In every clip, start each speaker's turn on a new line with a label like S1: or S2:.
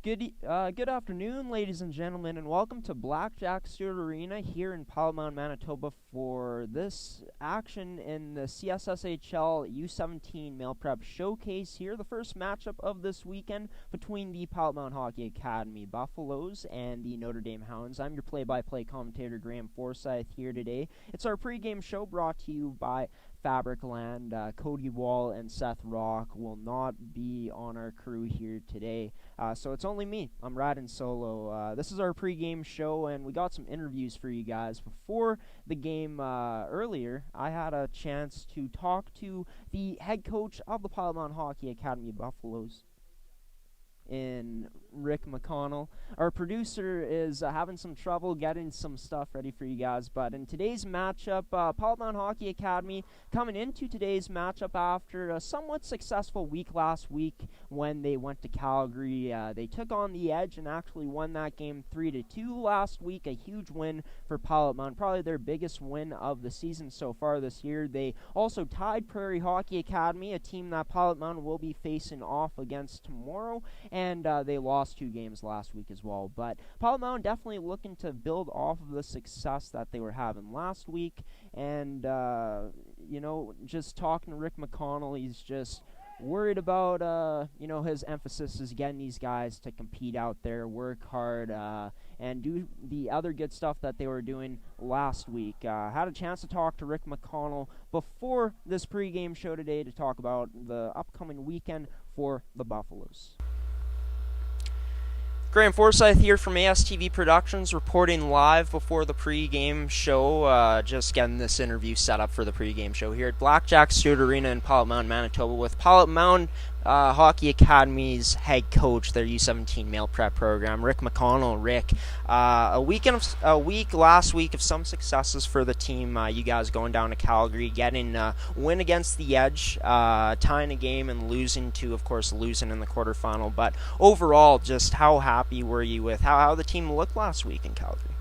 S1: Good afternoon, ladies and gentlemen, and welcome to Blackjack Stewart Arena here in Mound, Manitoba for this action in the CSSHL U17 Male Prep Showcase here. The first matchup of this weekend between the Mound Hockey Academy Buffaloes and the Notre Dame Hounds. I'm your play-by-play commentator, Graham Forsyth, here today. It's our pregame show brought to you by Fabric Land. Cody Wall and Seth Rock will not be on our crew here today, so it's only me. I'm riding solo. This is our pregame show, and we got some interviews for you guys. Before the game earlier, I had a chance to talk to the head coach of the Mound Hockey Academy Buffaloes, in Rick McConnell. Our producer is having some trouble getting some stuff ready for you guys, but in today's matchup, Mound Hockey Academy coming into today's matchup after a somewhat successful week last week when they went to Calgary. They took on the Edge and actually won that game 3-2 last week. A huge win for Mound, probably their biggest win of the season so far this year. They also tied Prairie Hockey Academy, a team that Mound will be facing off against tomorrow, and they lost 2 games last week as well. But Mound definitely looking to build off of the success that they were having last week. And, just talking to Rick McConnell, he's just worried about, his emphasis is getting these guys to compete out there, work hard, and do the other good stuff that they were doing last week. Had a chance to talk to Rick McConnell before this pregame show today to talk about the upcoming weekend for the Buffaloes. Graham Forsyth here from ASTV Productions, reporting live before the pregame show. Just getting this interview set up for the pregame show here at Blackjack Stewart Arena in Mound, Manitoba, with Mound Hockey Academy's head coach, their U17 male prep program, Rick McConnell. Rick, a week last week of some successes for the team. You guys going down to Calgary, getting a win against the Edge, tying a game and losing in the quarterfinal. But overall, just how happy were you with how the team looked last week in Calgary?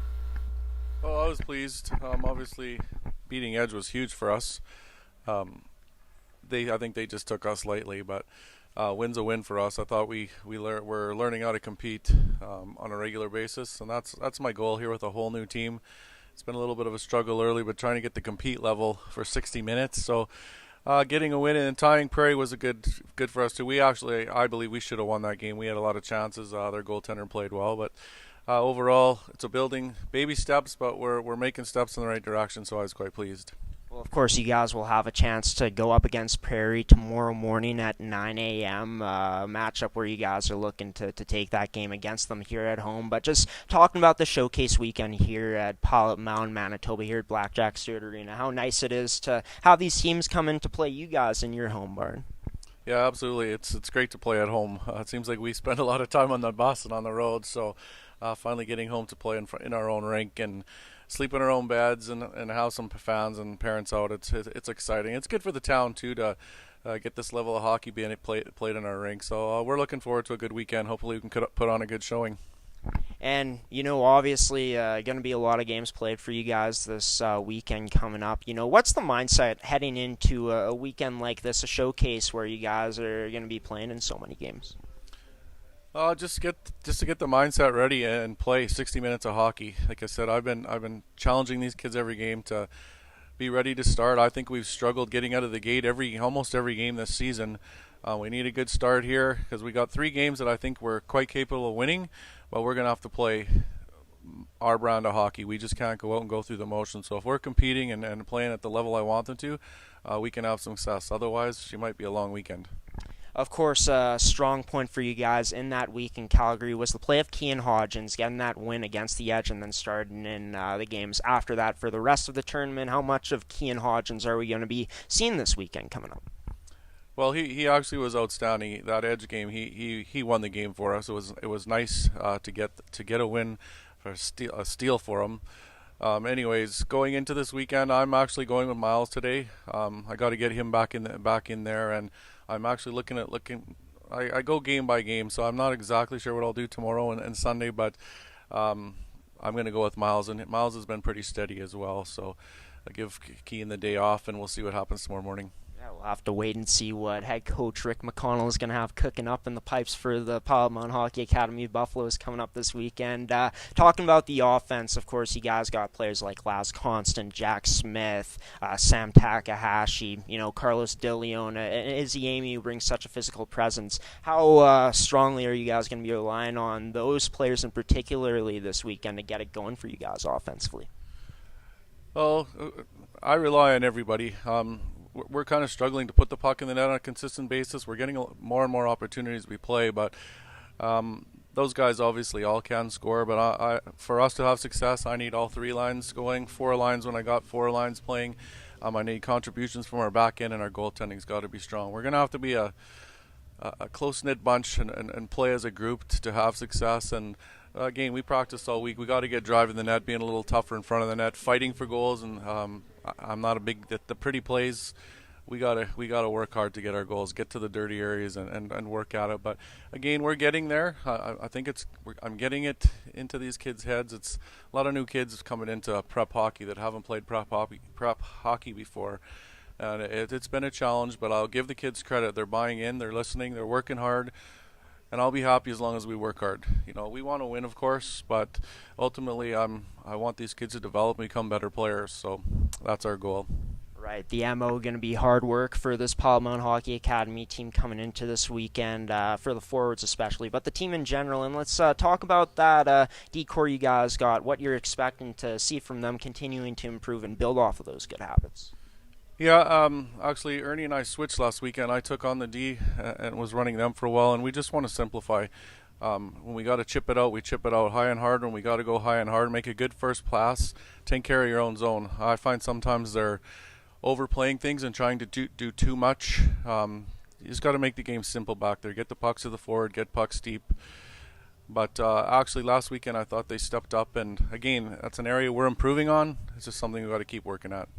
S2: Well, I was pleased. Obviously, beating Edge was huge for us. I think they just took us lightly, but win's a win for us. I thought we're learning how to compete on a regular basis, and that's my goal here with a whole new team. It's been a little bit of a struggle early, but trying to get the compete level for 60 minutes. So getting a win and tying Prairie was a good for us too. I believe we should have won that game. We had a lot of chances. Their goaltender played well, but overall, it's a building baby steps, but we're making steps in the right direction. So I was quite pleased.
S1: Well, of course, you guys will have a chance to go up against Prairie tomorrow morning at 9 a.m., matchup where you guys are looking to take that game against them here at home. But just talking about the showcase weekend here at Mound, Manitoba, here at Blackjack Stewart Arena, how nice it is to have these teams come in to play you guys in your home barn.
S2: Yeah, absolutely. It's great to play at home. It seems like we spend a lot of time on the bus and on the road, so finally getting home to play in our own rink and sleep in our own beds and have some fans and parents out. It's exciting. It's good for the town too to get this level of hockey being played in our rink. So we're looking forward to a good weekend. Hopefully we can put on a good showing.
S1: And, obviously going to be a lot of games played for you guys this weekend coming up. What's the mindset heading into a weekend like this, a showcase where you guys are going to be playing in so many games?
S2: Just to get the mindset ready and play 60 minutes of hockey. Like I said, I've been challenging these kids every game to be ready to start. I think we've struggled getting out of the gate almost every game this season. We need a good start here because we got 3 games that I think we're quite capable of winning, but we're going to have to play our brand of hockey. We just can't go out and go through the motions. So if we're competing and playing at the level I want them to, we can have some success. Otherwise, it might be a long weekend.
S1: Of course, a strong point for you guys in that week in Calgary was the play of Cian Hodgins, getting that win against the Edge and then starting in the games after that for the rest of the tournament. How much of Cian Hodgins are we going to be seeing this weekend coming up?
S2: Well, he actually was outstanding. That Edge game, he won the game for us. It was nice to get a win, for a steal for him. Anyways, going into this weekend, I'm actually going with Miles today. I got to get him back in there, and I'm actually looking. I go game by game, so I'm not exactly sure what I'll do tomorrow and Sunday, but I'm going to go with Miles, and Miles has been pretty steady as well. So I give Cian the day off, and we'll see what happens tomorrow morning.
S1: Yeah, we'll have to wait and see what head coach Rick McConnell is going to have cooking up in the pipes for the Palomont Hockey Academy of Buffalo is coming up this weekend. Talking about the offense, of course, you guys got players like Laz Constant, Jack Smith, Sam Takahashi, Carlos DeLeon, and Izzy Amy, who brings such a physical presence. How strongly are you guys going to be relying on those players in particularly this weekend to get it going for you guys offensively?
S2: Well, I rely on everybody. We're kind of struggling to put the puck in the net on a consistent basis. We're getting more and more opportunities we play, but those guys obviously all can score. But for us to have success, I need all three lines going. Four lines when I got four lines playing. I need contributions from our back end, and our goaltending's got to be strong. We're going to have to be a close-knit bunch and play as a group to have success. And again, we practiced all week. We got to get driving the net, being a little tougher in front of the net, fighting for goals. And I'm not a big the pretty plays. We gotta work hard to get our goals, get to the dirty areas, and work at it. But again, we're getting there. I think I'm getting it into these kids' heads. It's a lot of new kids coming into prep hockey that haven't played prep hockey before. And it's been a challenge, but I'll give the kids credit. They're buying in, they're listening, they're working hard, and I'll be happy as long as we work hard. We want to win, of course, but ultimately I want these kids to develop and become better players, so that's our goal.
S1: Right, the MO going to be hard work for this Palomont Hockey Academy team coming into this weekend, for the forwards especially, but the team in general. And let's talk about that D-core you guys got, what you're expecting to see from them continuing to improve and build off of those good habits.
S2: Yeah, actually, Ernie and I switched last weekend. I took on the D and was running them for a while, and we just want to simplify. When we got to chip it out, we chip it out high and hard. When we got to go high and hard, make a good first pass, take care of your own zone. I find sometimes they're overplaying things and trying to do too much. You just got to make the game simple back there. Get the pucks to the forward, get pucks deep. But actually, last weekend I thought they stepped up, and again, that's an area we're improving on. It's just something we got to keep working at.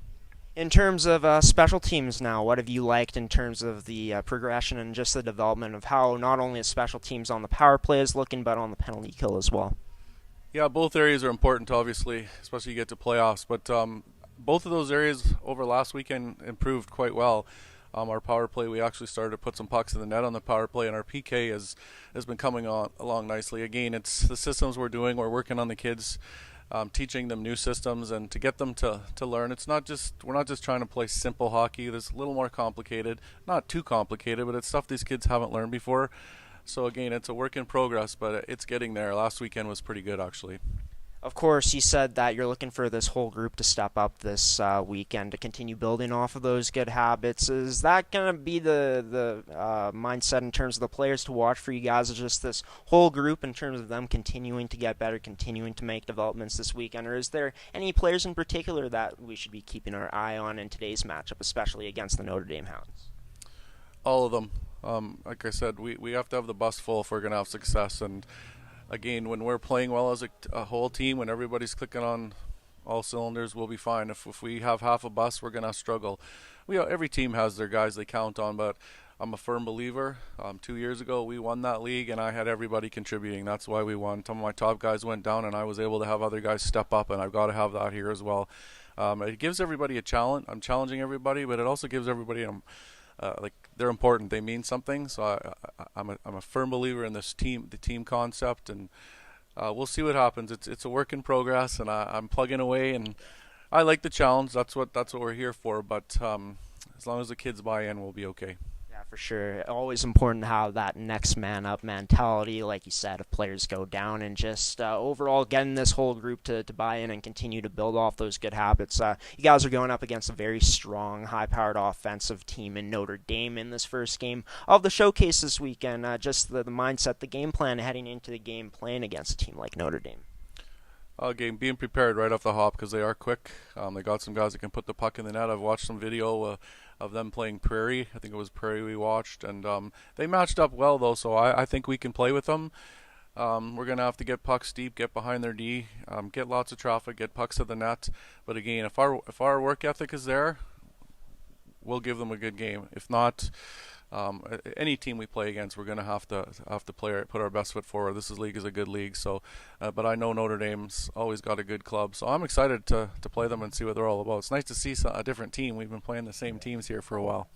S1: In terms of special teams now, what have you liked in terms of the progression and just the development of how not only the special teams on the power play is looking, but on the penalty kill as well?
S2: Yeah, both areas are important, obviously, especially you get to playoffs. But both of those areas over last weekend improved quite well. Our power play, we actually started to put some pucks in the net on the power play, and our PK has been coming along nicely. Again, it's the systems we're doing. We're working on the kids. Teaching them new systems and to get them to learn. We're not just trying to play simple hockey. It's a little more complicated, not too complicated, but it's stuff these kids haven't learned before. So again, it's a work in progress, but it's getting there. Last weekend was pretty good, actually.
S1: Of course, you said that you're looking for this whole group to step up this weekend to continue building off of those good habits. Is that going to be the mindset in terms of the players to watch for you guys, or just this whole group in terms of them continuing to get better, continuing to make developments this weekend? Or is there any players in particular that we should be keeping our eye on in today's matchup, especially against the Notre Dame Hounds?
S2: All of them. Like I said, we have to have the bus full if we're going to have success. And again, when we're playing well as a whole team, when everybody's clicking on all cylinders, we'll be fine. If we have half a bus, we're going to struggle. Every team has their guys they count on, but I'm a firm believer. 2 years ago, we won that league, and I had everybody contributing. That's why we won. Some of my top guys went down, and I was able to have other guys step up, and I've got to have that here as well. It gives everybody a challenge. I'm challenging everybody, but it also gives everybody they're important. They mean something. So I'm a firm believer in this team, the team concept, and we'll see what happens. It's a work in progress, and I'm plugging away, and I like the challenge. That's what we're here for. But as long as the kids buy in, we'll be okay.
S1: Yeah, for sure. Always important to have that next man up mentality, like you said, if players go down, and just overall getting this whole group to buy in and continue to build off those good habits. You guys are going up against a very strong, high-powered offensive team in Notre Dame in this first game of the showcase this weekend. Just the mindset, the game plan heading into the game playing against a team like Notre Dame.
S2: Game being prepared right off the hop because they are quick. They got some guys that can put the puck in the net. I've watched some video of them playing Prairie. I think it was Prairie we watched, and they matched up well though. So I think we can play with them. We're gonna have to get pucks deep, get behind their D, get lots of traffic, get pucks to the net. But again, if our work ethic is there, we'll give them a good game. If not, any team we play against, we're going to have to put our best foot forward. This league is a good league, so but I know Notre Dame's always got a good club, so I'm excited to play them and see what they're all about. It's nice to see a different team. We've been playing the same teams here for a while.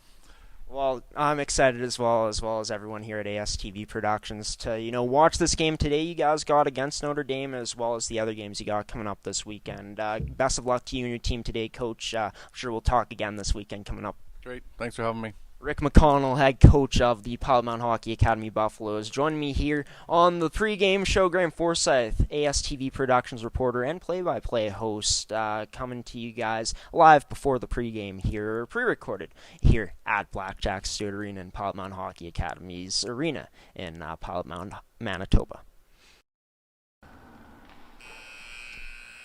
S1: Well, I'm excited as well as everyone here at ASTV Productions to watch this game today you guys got against Notre Dame as well as the other games you got coming up this weekend. Best of luck to you and your team today, Coach. I'm sure we'll talk again this weekend coming up.
S2: Great. Thanks for having me.
S1: Rick McConnell, head coach of the Pilot Mountain Hockey Academy Buffaloes, joining me here on the pregame show. Graham Forsyth, ASTV Productions reporter and play-by-play host, coming to you guys live before the pregame here, pre-recorded here at Blackjack Stewart Arena in Pilot Mountain Hockey Academy's arena in Pilot Mountain, Manitoba.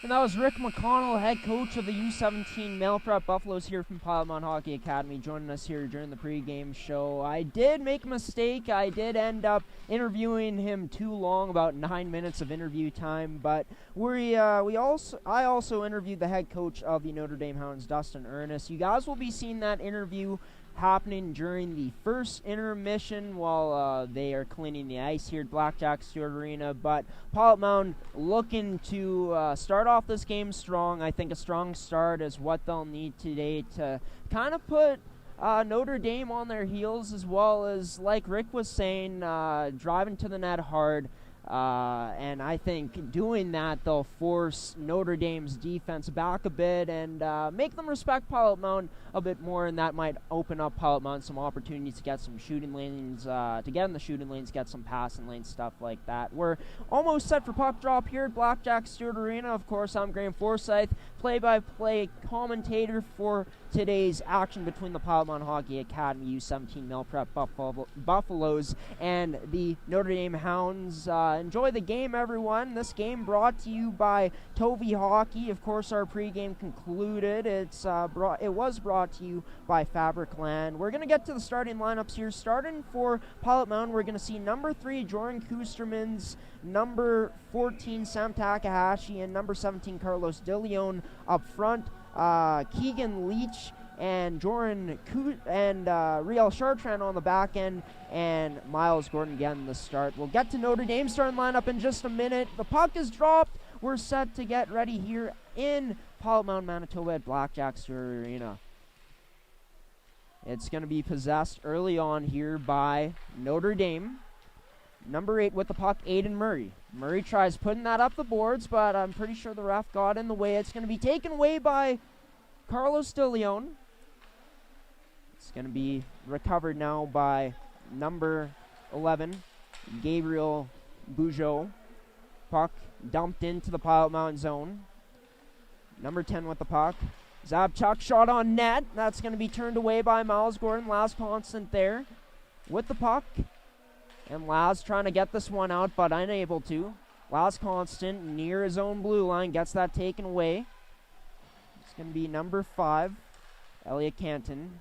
S1: And that was Rick McConnell, head coach of the U17 Male Prep Buffaloes here from Pilot Mountain Hockey Academy, joining us here during the pregame show. I did make a mistake. I did end up interviewing him too long, about 9 minutes of interview time. But I also interviewed the head coach of the Notre Dame Hounds, Dustin Ernest. You guys will be seeing that interview happening during the first intermission while they are cleaning the ice here at Blackjack Stewart Arena. But Pilot Mountain looking to start off this game strong. I think a strong start is what they'll need today to kind of put Notre Dame on their heels, as well as, like Rick was saying, driving to the net hard. And I think doing that, they'll force Notre Dame's defense back a bit and make them respect Pilot Mountain a bit more, and that might open up Pilot Mountain some opportunities to get some shooting lanes, to get in the shooting lanes, get some passing lanes, stuff like that. We're almost set for puck drop here at Blackjack Stewart Arena. Of course, I'm Graham Forsyth, play-by-play commentator for today's action between the Pilot Mountain Hockey Academy U17 Male Prep Buffaloes and the Notre Dame Hounds. Enjoy the game, everyone. This game brought to you by Tovey Hockey. Of course, our pregame concluded. It was brought to you by Fabricland. We're going to get to the starting lineups here. Starting for Pilot Mountain, we're going to see number 3, Jordan Kustermans, number 14, Sam Takahashi, and number 17, Carlos DeLeon up front. Keegan Leach and Riel Chartrand on the back end, and Miles Gordon getting the start. We'll get to Notre Dame's starting lineup in just a minute. The puck is dropped. We're set to get ready here in Pilot Mountain, Manitoba at Blackjack Stewart Arena. It's going to be possessed early on here by Notre Dame. Number 8 with the puck, Aiden Murray. Murray tries putting that up the boards, but I'm pretty sure the ref got in the way. It's going to be taken away by Carlos DeLeon. It's going to be recovered now by number 11, Gabriel Bugeaud. Puck dumped into the Pilot Mountain zone. Number 10 with the puck. Zabchuk shot on net. That's going to be turned away by Miles Gordon. Laz Constant there with the puck. And Laz trying to get this one out, but unable to. Laz Constant near his own blue line gets that taken away. It's going to be number 5, Elliot Canton.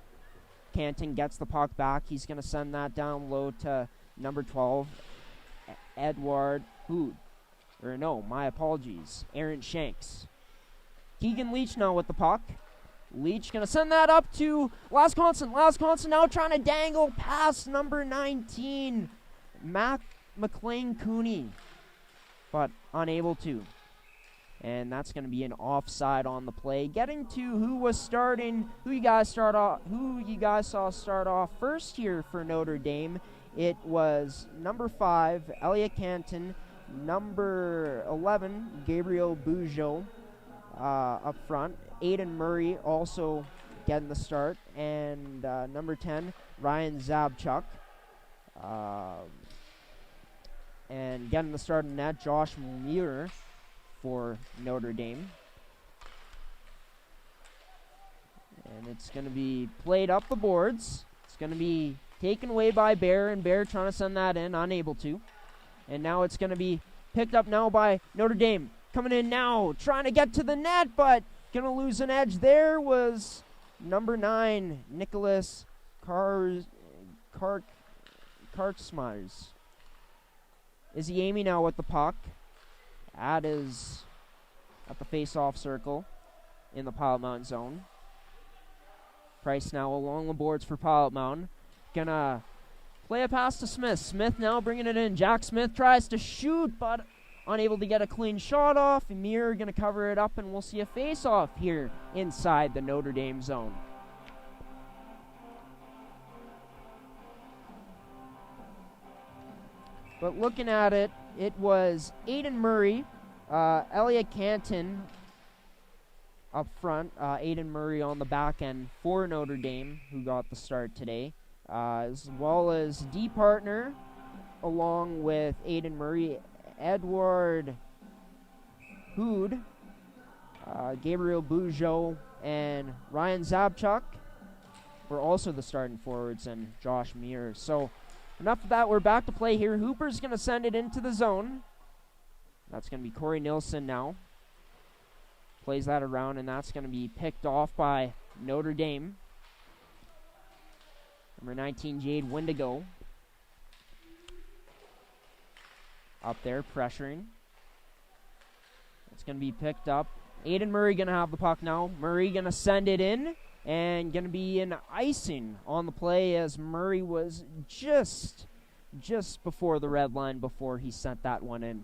S1: Canton gets the puck back. He's going to send that down low to number 12, Edward Hood. Or no, my apologies, Aaron Shanks. Keegan Leach now with the puck. Leach going to send that up to Laz Constant. Laz Constant now trying to dangle past number 19, McLean Cooney, but unable to. And that's going to be an offside on the play. Getting to who was starting, who you guys saw start off first here for Notre Dame. It was number 5, Elliot Canton, number 11, Gabriel Bugeaud up front. Aiden Murray also getting the start, and number 10, Ryan Zabchuk. And getting the start in that, Josh Muir for Notre Dame. And it's going to be played up the boards. It's going to be taken away by Bear, and Bear trying to send that in, unable to. And now it's going to be picked up now by Notre Dame. Coming in now, trying to get to the net, but going to lose an edge. There was number 9, Nicholas Kartsmars. Is he aiming now with the puck? At the face-off circle in the Pilot Mountain zone. Price now along the boards for Pilot Mountain. Gonna play a pass to Smith. Smith now bringing it in. Jack Smith tries to shoot, but unable to get a clean shot off. Emir gonna cover it up, and we'll see a face-off here inside the Notre Dame zone. But looking at it, it was Aiden Murray, Elliot Canton up front, Aiden Murray on the back end for Notre Dame, who got the start today, as well as D partner, along with Aiden Murray, Edward Hood, Gabriel Bujo, and Ryan Zabchuk were also the starting forwards, and Josh Muir. So enough of that. We're back to play here. Hooper's going to send it into the zone. That's going to be Corey Nilsson now. Plays that around, and that's going to be picked off by Notre Dame. Number 19, Jade Wendigo. Up there, pressuring. It's going to be picked up. Aiden Murray going to have the puck now. Murray going to send it in, and going to be an icing on the play as Murray was just before the red line before he sent that one in.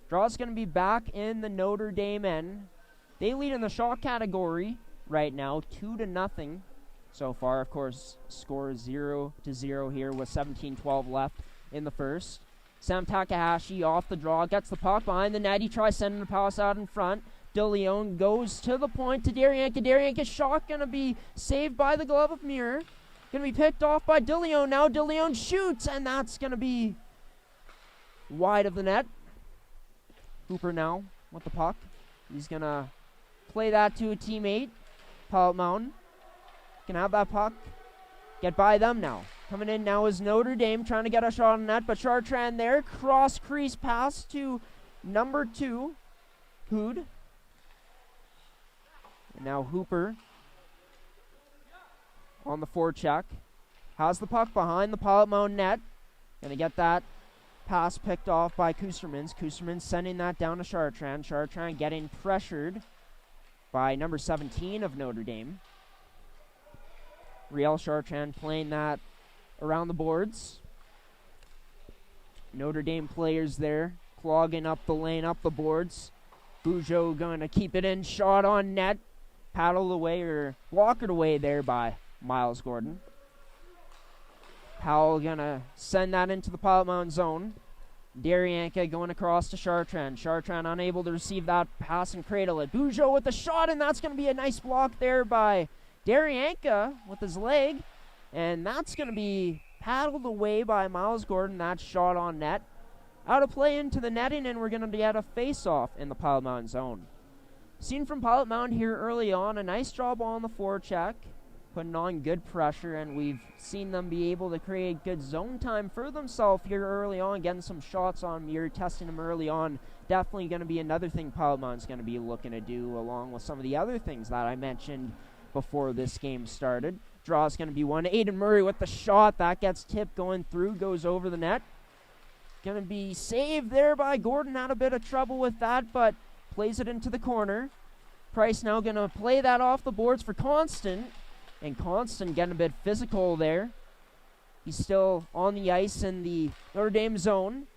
S1: Draw's going to be back in the Notre Dame end. They lead in the shot category right now, 2-0 so far. Of course, score 0-0 here with 17:12 left in the first. Sam Takahashi off the draw, gets the puck behind the net. He tries sending the pass out in front. DeLeon goes to the point to Darianka. Darianka's shot going to be saved by the glove of Muir. Going to be picked off by DeLeon now. DeLeon shoots, and that's going to be wide of the net. Hooper now with the puck. He's going to play that to a teammate. Paul Mountain can have that puck. Get by them now. Coming in now is Notre Dame trying to get a shot on net, but Chartrand there. Cross crease pass to number 2, Hood. And now Hooper on the forecheck. Has the puck behind the Pilot Mountain net. Going to get that pass picked off by Kustermans. Kustermans sending that down to Chartrand. Chartrand getting pressured by number 17 of Notre Dame. Riel Chartrand playing that around the boards. Notre Dame players there clogging up the lane, up the boards. Bujo going to keep it in. Shot on net. Paddled away or walked away there by Miles Gordon. Powell gonna send that into the Pilot Mountain zone. Darianka going across to Chartrand. Chartrand unable to receive that pass and cradle it. Bujo with the shot, and that's going to be a nice block there by Darianka with his leg. And that's going to be paddled away by Miles Gordon. That shot on net. Out of play into the netting, and we're going to get a face-off in the Pilot Mountain zone. Seen from Pilot Mountain here early on, a nice job on the forecheck, putting on good pressure, and we've seen them be able to create good zone time for themselves here early on, getting some shots on Muir, testing them early on. Definitely going to be another thing Pilot Mountain's going to be looking to do, along with some of the other things that I mentioned before this game started. Draw's going to be one. Aiden Murray with the shot. That gets tipped going through, goes over the net. Going to be saved there by Gordon. Had a bit of trouble with that, but plays it into the corner. Price now going to play that off the boards for Constant. And Constant getting a bit physical there. He's still on the ice in the Notre Dame zone.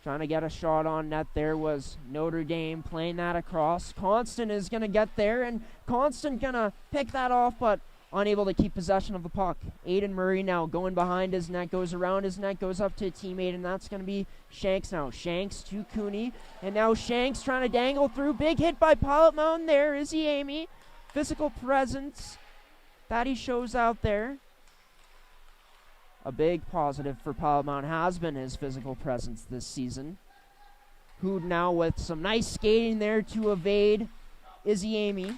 S1: Trying to get a shot on net there was Notre Dame playing that across. Constant is going to get there, and Constant going to pick that off, but unable to keep possession of the puck. Aiden Murray now going behind his net, goes around his net, goes up to a teammate, and that's going to be Shanks now. Shanks to Cooney, and now Shanks trying to dangle through. Big hit by Pilot Mountain there. Izzy Amy. Physical presence that he shows out there. A big positive for Pilot Mountain has been his physical presence this season. Hood now with some nice skating there to evade Izzy Amy.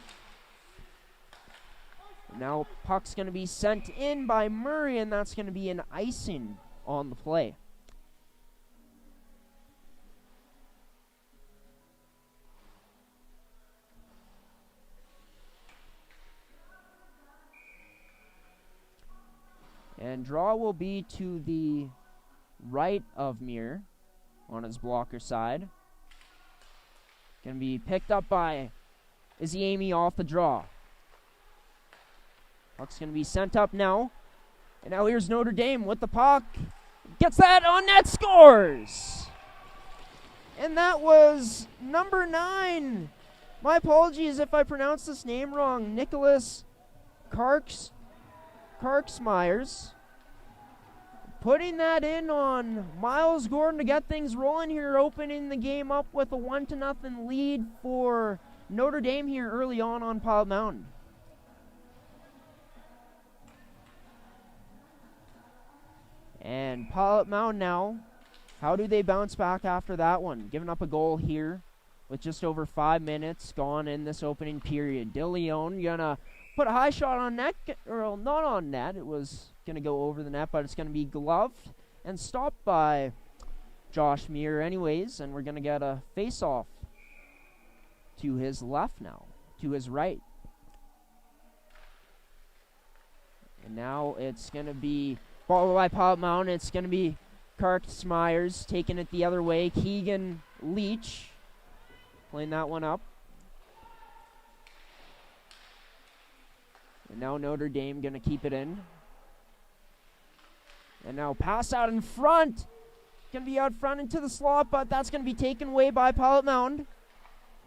S1: Now puck's going to be sent in by Murray, and that's going to be an icing on the play. And draw will be to the right of Muir on his blocker side. Going to be picked up by Izzy Amy off the draw. Puck's going to be sent up now. And now here's Notre Dame with the puck. Gets that on net, scores! And that was number 9. My apologies if I pronounced this name wrong. Nicholas Karksmeyers. putting that in on Miles Gordon to get things rolling here, opening the game up with a 1-0 lead for Notre Dame here early on Pilot Mountain. And Pilot Mountain now, how do they bounce back after that one? Giving up a goal here with just over 5 minutes gone in this opening period. DeLeon gonna put a high shot on net, or not on net. It was gonna go over the net, but it's gonna be gloved and stopped by Josh Muir anyways, and we're gonna get a face-off to his left now, to his right. And now it's gonna be ball by Pilot Mountain. It's gonna be Karks Myers taking it the other way. Keegan Leach playing that one up. And now Notre Dame going to keep it in. And now pass out in front. Going to be out front into the slot, but that's going to be taken away by Pilot Mountain.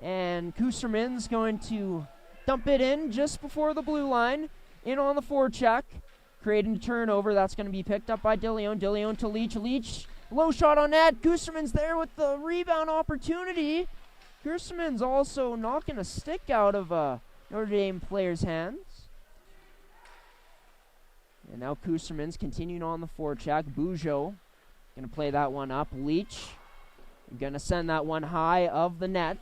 S1: And Kusterman's going to dump it in just before the blue line. In on the forecheck. Creating a turnover. That's going to be picked up by DeLeon. DeLeon to Leach. Leach, low shot on net. Kusterman's there with the rebound opportunity. Kusterman's also knocking a stick out of a Notre Dame player's hands. And now Kusterman's continuing on the forecheck. Bujo going to play that one up. Leach going to send that one high of the net.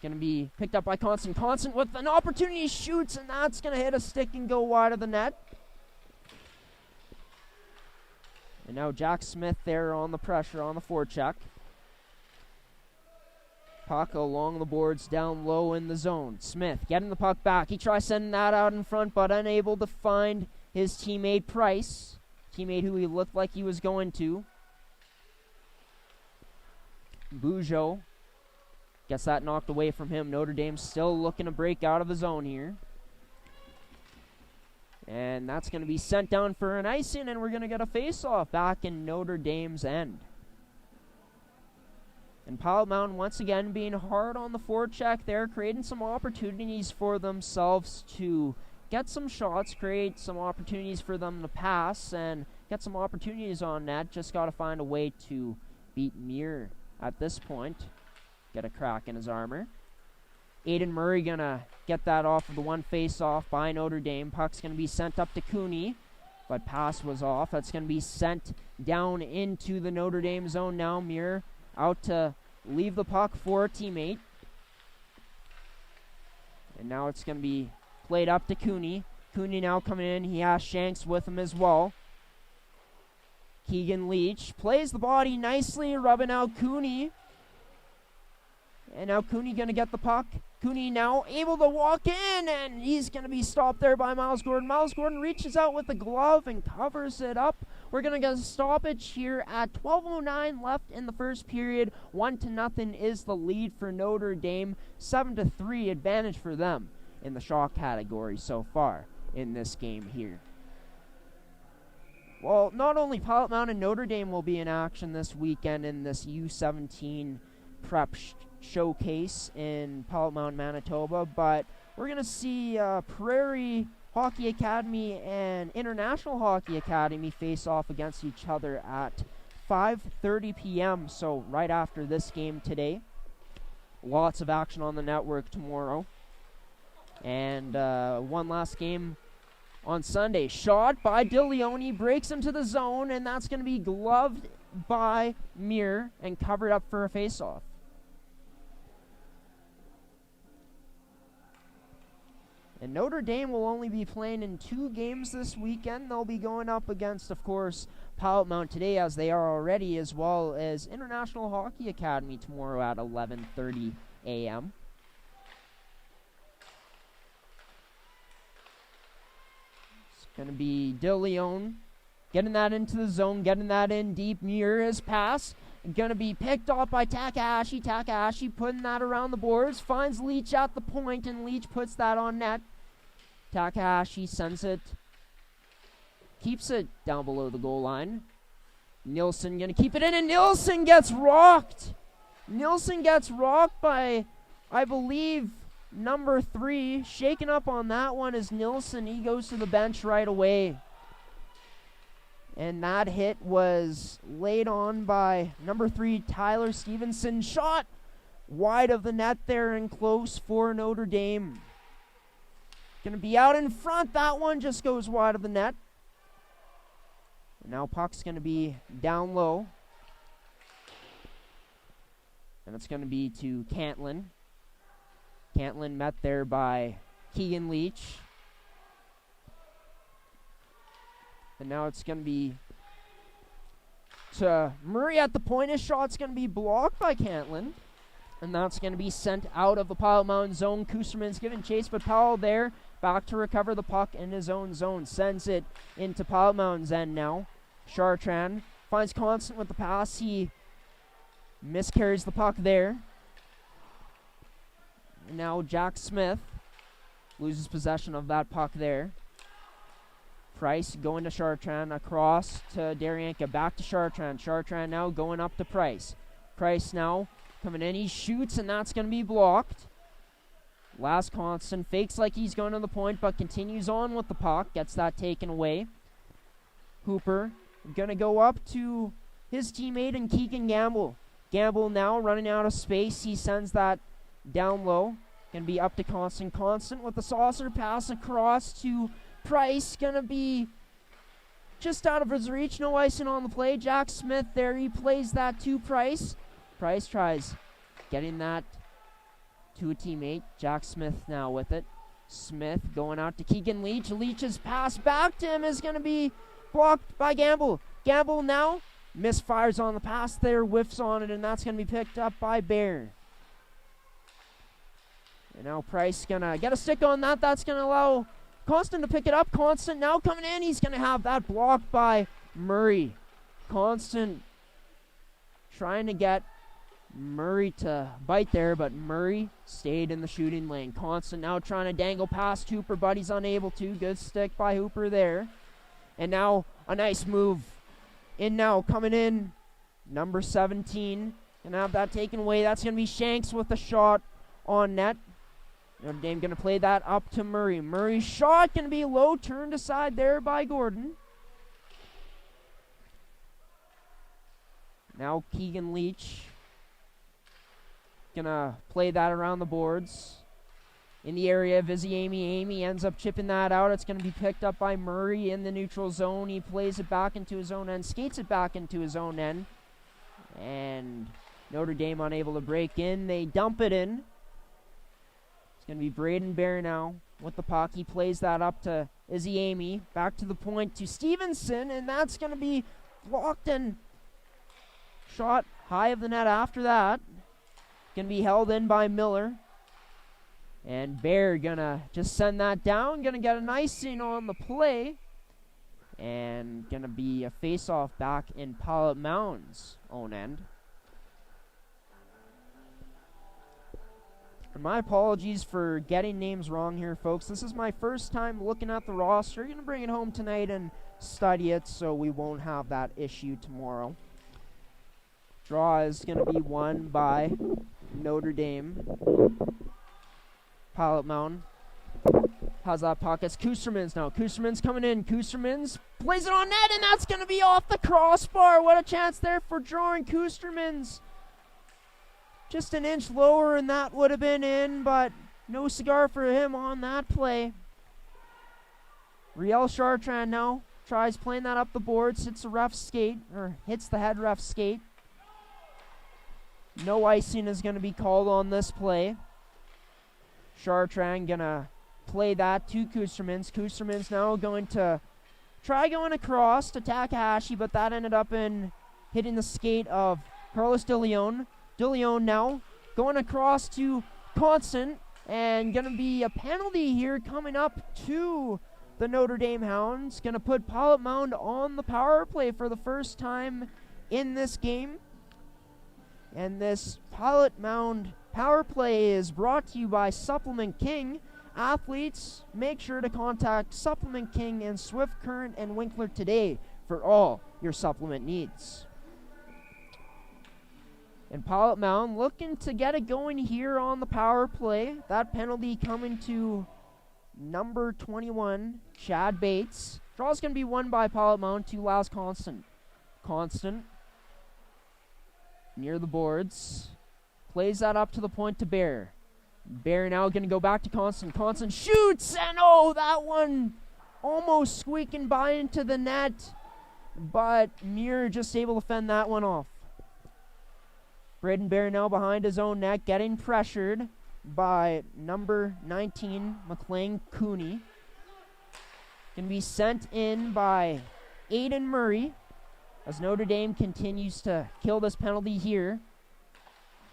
S1: Going to be picked up by Constant. Constant with an opportunity, shoots, and that's going to hit a stick and go wide of the net. And now Jack Smith there on the pressure on the forecheck. Puck along the boards, down low in the zone. Smith getting the puck back. He tries sending that out in front, but unable to find his teammate Price. Teammate who he looked like he was going to. Bujo gets that knocked away from him. Notre Dame still looking to break out of the zone here. And that's going to be sent down for an icing, and we're going to get a face-off back in Notre Dame's end. And Pilot Mountain once again being hard on the forecheck there, creating some opportunities for themselves to get some shots, create some opportunities for them to pass, and get some opportunities on net. Just got to find a way to beat Muir at this point. Get a crack in his armor. Aiden Murray gonna get that off of the one face-off by Notre Dame. Puck's gonna be sent up to Cooney, but pass was off. That's gonna be sent down into the Notre Dame zone now. Muir out to leave the puck for a teammate. And now it's gonna be played up to Cooney. Cooney now coming in. He has Shanks with him as well. Keegan Leach plays the body nicely, rubbing out Cooney. And now Cooney going to get the puck. Cooney now able to walk in, and he's going to be stopped there by Miles Gordon. Miles Gordon reaches out with the glove and covers it up. We're going to get a stoppage here at 12:09 left in the first period. 1-0 is the lead for Notre Dame. 7-3 advantage for them in the shot category so far in this game here. Well, not only Pilot Mountain and Notre Dame will be in action this weekend in this U17 prep showcase in Pilot Mountain, Manitoba, but we're going to see Prairie Hockey Academy and International Hockey Academy face off against each other at 5:30 p.m., so right after this game today. Lots of action on the network tomorrow. And one last game on Sunday. Shot by DeLeon, breaks into the zone, and that's going to be gloved by Muir and covered up for a face-off. And Notre Dame will only be playing in 2 games this weekend. They'll be going up against, of course, Pilot Mountain today, as they are already, as well as International Hockey Academy tomorrow at 11:30 a.m. It's going to be DeLeon getting that into the zone, getting that in deep. Muir his pass. Going to be picked off by Takahashi. Takahashi putting that around the boards. Finds Leach at the point, and Leach puts that on net. Takahashi sends it. Keeps it down below the goal line. Nilsson going to keep it in, and Nilsson gets rocked. Nilsson gets rocked by, I believe, number 3. Shaken up on that one is Nilsson. He goes to the bench right away. And that hit was laid on by number 3, Tyler Stevenson. Shot wide of the net there and close for Notre Dame. Going to be out in front. That one just goes wide of the net. And now puck's going to be down low. And it's going to be to Cantlin. Cantlin met there by Keegan Leach. And now it's going to be to Murray at the point. His shot's going to be blocked by Cantlin. And that's going to be sent out of the Pilot Mountain zone. Kusterman's giving chase, but Powell there back to recover the puck in his own zone. Sends it into Pilot Mountain's end now. Chartrand finds Constant with the pass. He miscarries the puck there. And now Jack Smith loses possession of that puck there. Price going to Chartrand, across to Derianka, back to Chartrand. Chartrand now going up to Price. Price now coming in, he shoots, and that's going to be blocked. Last Constant fakes like he's going to the point, but continues on with the puck, gets that taken away. Hooper going to go up to his teammate and Keegan Gamble. Gamble now running out of space, he sends that down low. Going to be up to Constant. Constant with the saucer pass across to Price, going to be just out of his reach, no icing on the play. Jack Smith there, he plays that to Price. Price tries getting that to a teammate. Jack Smith now with it. Smith going out to Keegan Leach. Leach's pass back to him is going to be blocked by Gamble. Gamble now misfires on the pass there, whiffs on it, and that's going to be picked up by Bear. And now Price going to get a stick on that. That's going to allow Constant to pick it up. Constant now coming in. He's going to have that blocked by Murray. Constant trying to get Murray to bite there, but Murray stayed in the shooting lane. Constant now trying to dangle past Hooper, but he's unable to. Good stick by Hooper there. And now a nice move. In now, coming in, number 17. Gonna have that taken away. That's gonna be Shanks with a shot on net. Notre Dame going to play that up to Murray. Murray's shot going to be low, turned aside there by Gordon. Now Keegan Leach going to play that around the boards. In the area of Izzy Amy. Amy ends up chipping that out. It's going to be picked up by Murray in the neutral zone. He plays it back into his own end, skates it back into his own end. And Notre Dame unable to break in. They dump it in. It's going to be Braden Bear now with the puck. He plays that up to Izzy Amy. Back to the point to Stevenson, and that's going to be blocked and shot high of the net after that. Going to be held in by Miller. And Bear going to just send that down. Going to get an icing on the play. And going to be a face-off back in Pilot Mountain's own end. And my apologies for getting names wrong here, folks. This is my first time looking at the roster. Going to bring it home tonight and study it so we won't have that issue tomorrow. Draw is going to be won by Notre Dame. Pilot Mountain has that puck. It's Kusterman's now. Kusterman's coming in. Kusterman's plays it on net, and that's going to be off the crossbar. What a chance there for Jordan Kusterman's. Just an inch lower, and that would have been in, but no cigar for him on that play. Riel Chartrand now tries playing that up the boards, hits the ref's skate, or hits the head ref's skate. No icing is going to be called on this play. Chartrand going to play that to Kustermans. Kustermans now going to try going across to Takahashi, but that ended up in hitting the skate of Carlos De Leon. De Leon now going across to Constant, and going to be a penalty here coming up to the Notre Dame Hounds. Going to put Pilot Mound on the power play for the first time in this game. And this Pilot Mound power play is brought to you by Supplement King. Athletes, make sure to contact Supplement King and Swift Current and Winkler today for all your supplement needs. And Pilot Mound looking to get it going here on the power play. That penalty coming to number 21, Chad Bates. Draw's going to be won by Pilot Mound to Laz Constant. Constant near the boards. Plays that up to the point to Bear. Bear now going to go back to Constant. Constant shoots, and oh, that one almost squeaking by into the net. But Muir just able to fend that one off. Braden Bear now behind his own net, getting pressured by number 19, McLean Cooney. Going to be sent in by Aiden Murray as Notre Dame continues to kill this penalty here.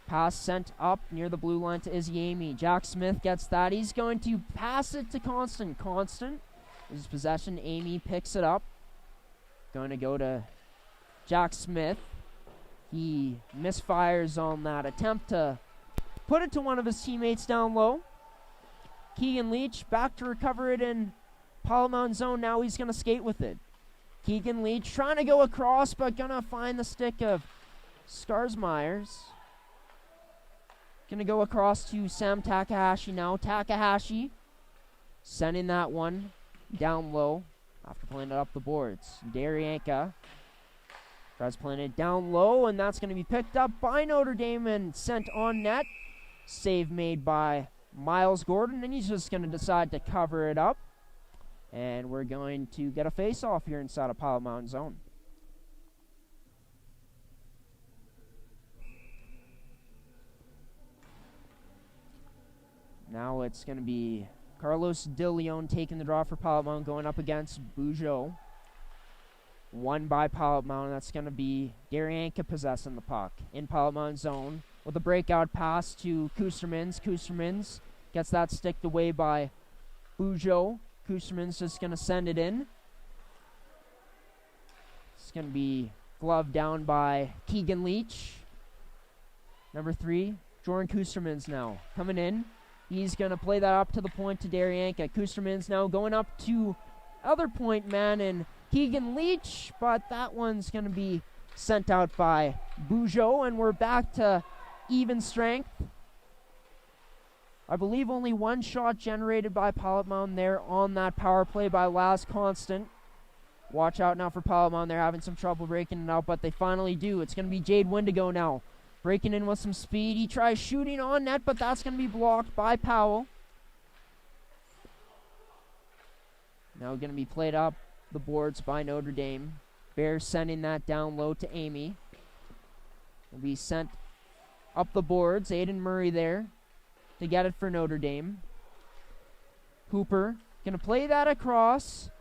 S1: Pass sent up near the blue line to Izzy Amy. Jack Smith gets that. He's going to pass it to Constant. Constant is possession. Amy picks it up. Going to go to Jack Smith. He misfires on that attempt to put it to one of his teammates down low. Keegan Leach back to recover it in Pilot Mound zone. Now he's going to skate with it. Keegan Leach trying to go across, but going to find the stick of Skarsmeyers. Going to go across to Sam Takahashi now. Takahashi sending that one down low after playing it up the boards. Daryanka tries playing it down low, and that's going to be picked up by Notre Dame and sent on net. Save made by Miles Gordon, and he's just going to decide to cover it up. And we're going to get a face-off here inside of Pilot Mound zone. Now it's going to be Carlos De Leon taking the draw for Pilot Mound, going up against Bugeaud. Won by Pilot Mound. That's going to be Daryanka possessing the puck in Pilot Mound zone with a breakout pass to Kustermans. Kustermans gets that sticked away by Bugeaud. Kusterman's just going to send it in. It's going to be gloved down by Keegan Leach. Number 3, Jordan Kustermans now coming in. He's going to play that up to the point to Daryanka. Kusterman's now going up to other point man and Keegan Leach, but that one's going to be sent out by Bugeaud, and we're back to even strength. I believe only one shot generated by Pilot Mound there on that power play by Laz Constant. Watch out now for Pilot Mound. They're having some trouble breaking it out, but they finally do. It's going to be Jade Windigo now. Breaking in with some speed. He tries shooting on net, but that's going to be blocked by Powell. Now going to be played up the boards by Notre Dame. Bears sending that down low to Amy. Will be sent up the boards. Aiden Murray there to get it for Notre Dame. Hooper going to play that across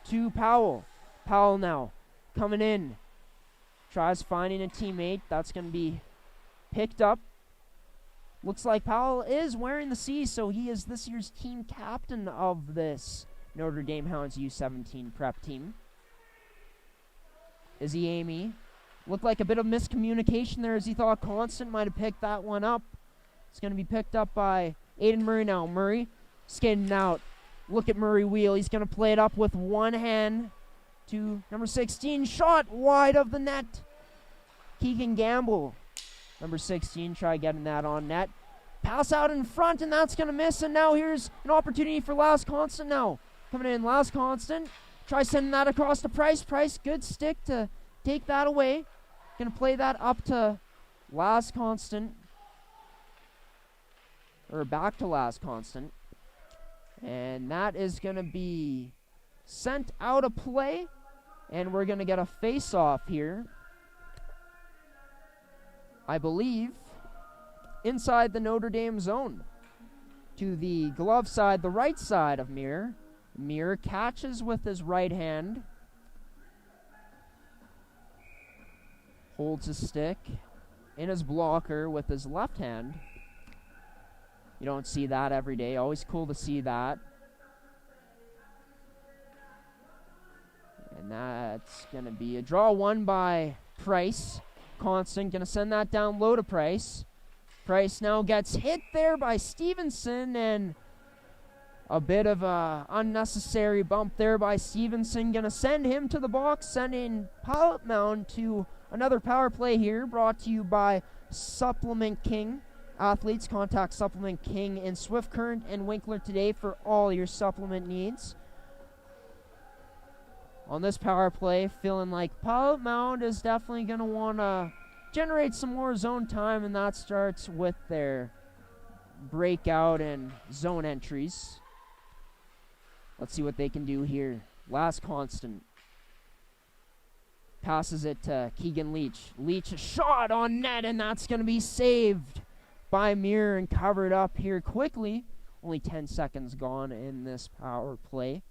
S1: to Powell. Powell now coming in. Tries finding a teammate. That's going to be picked up. Looks like Powell is wearing the C, so he is this year's team captain of this Notre Dame Hounds U17 prep team. Izzy Amy. Looked like a bit of miscommunication there as he thought Constant might have picked that one up. It's going to be picked up by Aiden Murray now. Murray skating out. Look at Murray wheel. He's going to play it up with one hand to number 16. Shot wide of the net. Keegan Gamble. Number 16, try getting that on net. Pass out in front, and that's going to miss. And now here's an opportunity for Laz Constant now. Coming in, Laz Constant. Try sending that across to Price. Price, good stick to take that away. Going to play that up to Laz Constant. Or back to Laz Constant. And that is going to be sent out of play. And we're going to get a face-off here. I believe inside the Notre Dame zone. To the glove side, the right side of Muir. Muir catches with his right hand. Holds his stick in his blocker with his left hand. You don't see that every day. Always cool to see that. And that's going to be a draw won by Price. Constant going to send that down low to Price. Price now gets hit there by Stevenson, and a bit of a unnecessary bump there by Stevenson. Going to send him to the box, sending Pilot Mound to another power play here, brought to you by Supplement King Athletes. Contact Supplement King in Swift Current and Winkler today for all your supplement needs. on this power play, feeling like Pilot Mound is definitely going to want to generate some more zone time, and that starts with their breakout and zone entries. Let's see what they can do here. Last constant. Passes it to Keegan Leach. Leach, a shot on net, and that's going to be saved by Muir and covered up here quickly. Only 10 seconds gone in this power play.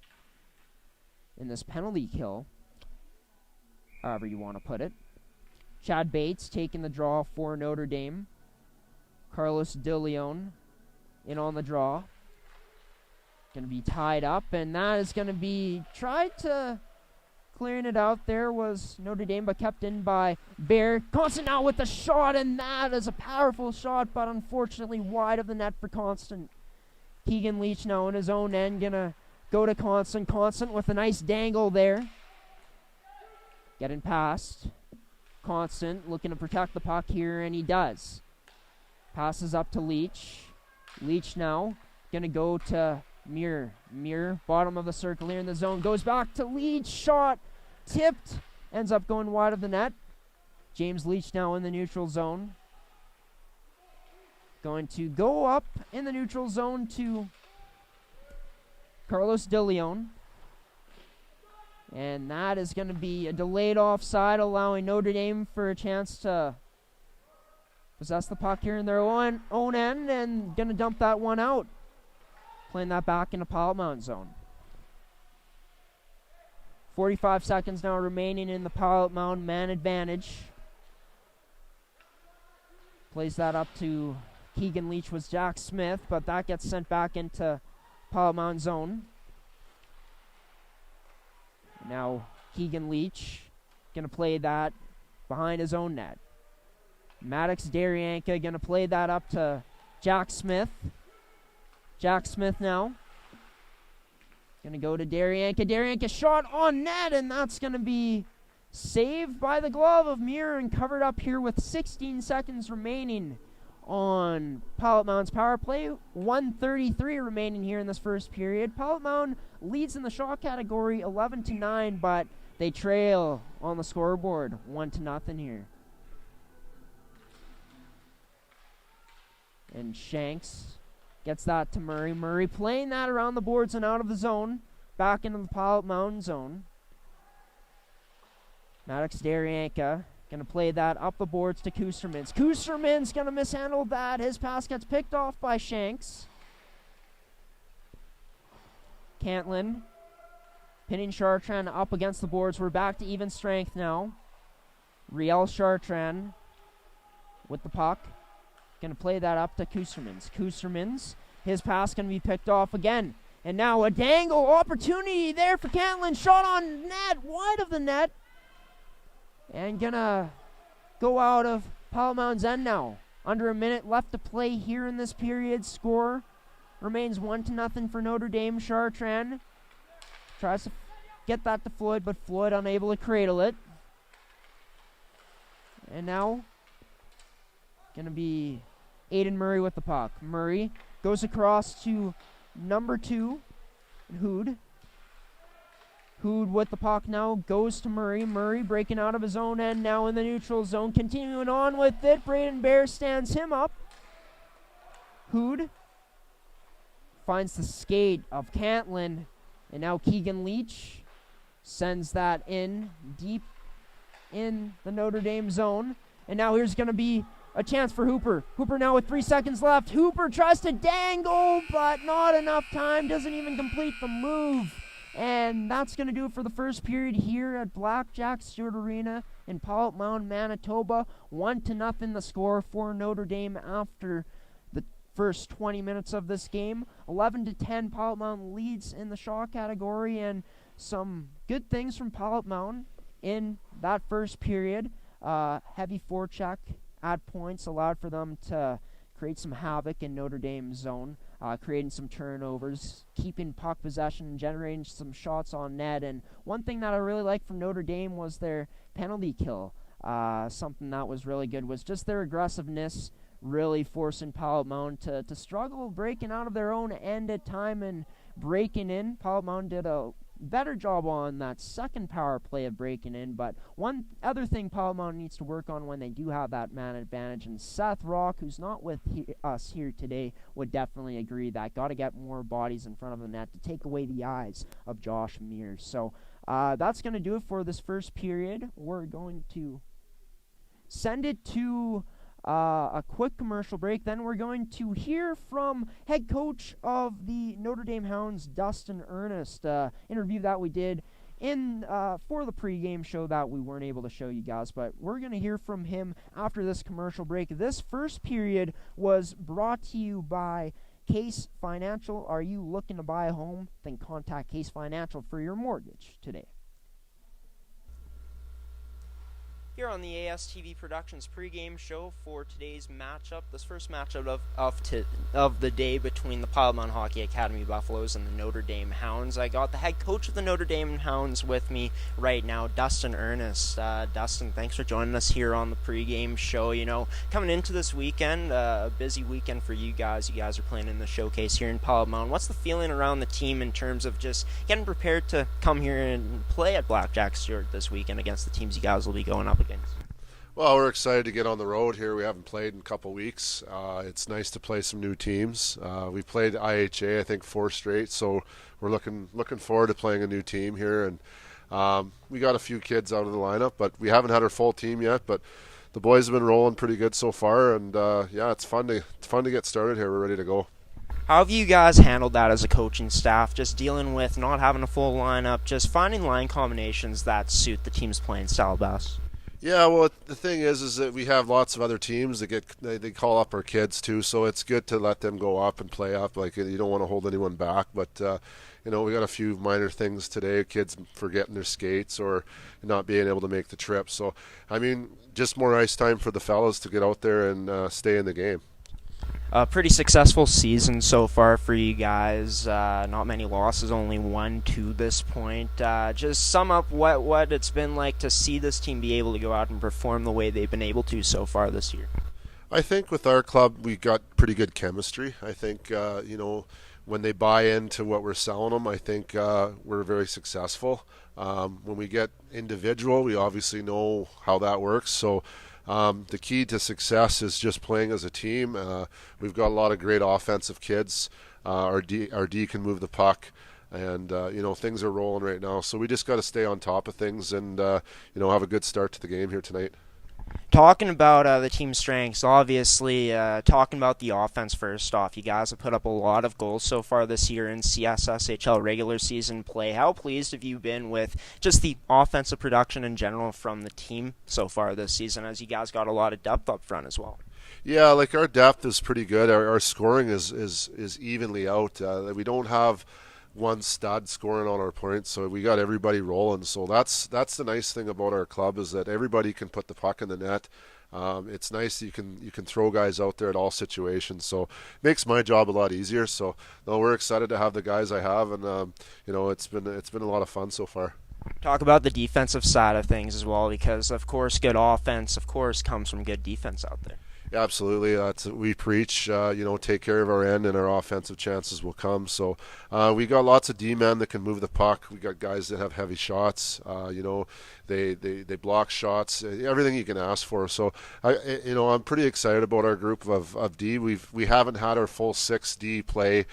S1: In this penalty kill, however you want to put it. Chad Bates taking the draw for Notre Dame. Carlos De Leon in on the draw. Going to be tied up, and that is going to be tried to clearing it out. There was Notre Dame, but kept in by Bear. Constant now with the shot, and that is a powerful shot, but unfortunately wide of the net for Constant. Keegan Leach now in his own end, going to go to Constant. Constant with a nice dangle there. Getting past. Constant looking to protect the puck here, and he does. Passes up to Leach. Leach now going to go to Muir. Muir, bottom of the circle here in the zone. Goes back to Leach. Shot tipped. Ends up going wide of the net. James Leach now in the neutral zone. Going to go up in the neutral zone to Carlos De Leon. And that is going to be a delayed offside, allowing Notre Dame for a chance to possess the puck here in their own end, and going to dump that one out. Playing that back into Pilot Mound zone. 45 seconds now remaining in the Pilot Mound man advantage. Plays that up to Keegan Leach with Jack Smith, but that gets sent back into Pilot Mound zone. Now Keegan Leach going to play that behind his own net. Maddox Darianka going to play that up to Jack Smith. Jack Smith now going to go to Darianka. Darianka shot on net, and that's going to be saved by the glove of Muir and covered up here with 16 seconds remaining on Pilot Mound's power play. 1:33 remaining here in this first period. Pilot Mound leads in the shot category 11-9, but they trail on the scoreboard 1-0 here. And Shanks gets that to Murray. Murray playing that around the boards and out of the zone. Back into the Pilot Mound zone. Maddox Darianka going to play that up the boards to Kustermans. Kustermans going to mishandle that. His pass gets picked off by Shanks. Cantlin pinning Chartrand up against the boards. We're back to even strength now. Riel Chartrand with the puck. Going to play that up to Kustermans. Kustermans, his pass going to be picked off again. And now a dangle opportunity there for Cantlin. Shot on net, wide of the net. And going to go out of Pilot Mound's end now. Under a minute left to play here in this period. Score remains 1-0 for Notre Dame. Chartrand tries to get that to Floyd, but Floyd unable to cradle it. And now going to be Aiden Murray with the puck. Murray goes across to number 2, Hood. Hood with the puck now goes to Murray. Murray breaking out of his own end now in the neutral zone. Continuing on with it. Braden Bear stands him up. Hood finds the skate of Cantlin. And now Keegan Leach sends that in deep in the Notre Dame zone. And now here's going to be a chance for Hooper. Hooper now with 3 seconds left. Hooper tries to dangle, but not enough time. Doesn't even complete the move. And that's going to do it for the first period here at Blackjack Stewart Arena in Pilot Mound, Manitoba. 1-0 the score for Notre Dame after the first 20 minutes of this game. 11-10, Pilot Mound leads in the shot category, and some good things from Pilot Mound in that first period. Heavy forecheck at points allowed for them to create some havoc in Notre Dame's zone, creating some turnovers, keeping puck possession, and generating some shots on net. And one thing that I really liked from Notre Dame was their penalty kill. Something that was really good was just their aggressiveness, really forcing Pilot Mound to struggle breaking out of their own end at time and breaking in. Pilot Mound did a better job on that second power play of breaking in. But one other thing Powell Mountain needs to work on when they do have that man advantage, and Seth Rock, who's not with us here today, would definitely agree that got to get more bodies in front of the net to take away the eyes of Josh Mears. So that's going to do it for this first period. We're going to send it to a quick commercial break. Then we're going to hear from head coach of the Notre Dame Hounds, Dustin Ernest, interview that we did in for the pregame show that we weren't able to show you guys, but we're going to hear from him after this commercial break. This first period was brought to you by Case Financial. Are you looking to buy a home? Then contact Case Financial for your mortgage today. Here on the ASTV Productions pregame show for today's matchup, this first matchup of the day between the Pilot Mountain Hockey Academy Buffaloes and the Notre Dame Hounds. I got the head coach of the Notre Dame Hounds with me right now, Dustin Ernest. Dustin, thanks for joining us here on the pregame show. You know, coming into this weekend, a busy weekend for you guys. You guys are playing in the showcase here in Pilot Mountain. What's the feeling around the team in terms of just getting prepared to come here and play at Blackjack Stewart this weekend against the teams you guys will be going up against?
S3: Well, we're excited to get on the road here. We haven't played in a couple weeks. It's nice to play some new teams. We played IHA, I think, 4 straight, so we're looking forward to playing a new team here. And we got a few kids out of the lineup, but we haven't had our full team yet. But the boys have been rolling pretty good so far, and yeah, it's fun to get started here. We're ready to go.
S1: How have you guys handled that as a coaching staff, just dealing with not having a full lineup, just finding line combinations that suit the team's playing style best?
S3: Yeah, well, the thing is that we have lots of other teams that they call up our kids too, so it's good to let them go up and play up. Like, you don't want to hold anyone back, but you know, we got a few minor things today, kids forgetting their skates or not being able to make the trip. So, I mean, just more ice time for the fellas to get out there and stay in the game.
S1: A pretty successful season so far for you guys. Not many losses, only 1 to this point. Just sum up what it's been like to see this team be able to go out and perform the way they've been able to so far this year.
S3: I think with our club, we got pretty good chemistry. I think, you know, when they buy into what we're selling them, I think we're very successful. When we get individual, we obviously know how that works. So the key to success is just playing as a team. We've got a lot of great offensive kids. Our D can move the puck, and you know, things are rolling right now. So we just got to stay on top of things and you know, have a good start to the game here tonight.
S1: Talking about the team's strengths, obviously, talking about the offense first off, you guys have put up a lot of goals so far this year in CSSHL regular season play. How pleased have you been with just the offensive production in general from the team so far this season, as you guys got a lot of depth up front as well?
S3: Yeah, like our depth is pretty good. Our scoring is evenly out. We don't have one stud scoring on our points, so we got everybody rolling. So that's the nice thing about our club, is that everybody can put the puck in the net. It's nice that you can throw guys out there at all situations, so it makes my job a lot easier. So no, we're excited to have the guys I have, and you know, it's been a lot of fun so far.
S1: Talk about the defensive side of things as well, because of course good offense of course comes from good defense out there.
S3: Yeah, absolutely. That's what we preach. You know, take care of our end, and our offensive chances will come. So we got lots of D-men that can move the puck. We got guys that have heavy shots. You know, they block shots. Everything you can ask for. So you know, I'm pretty excited about our group of D. We haven't had our full 6D play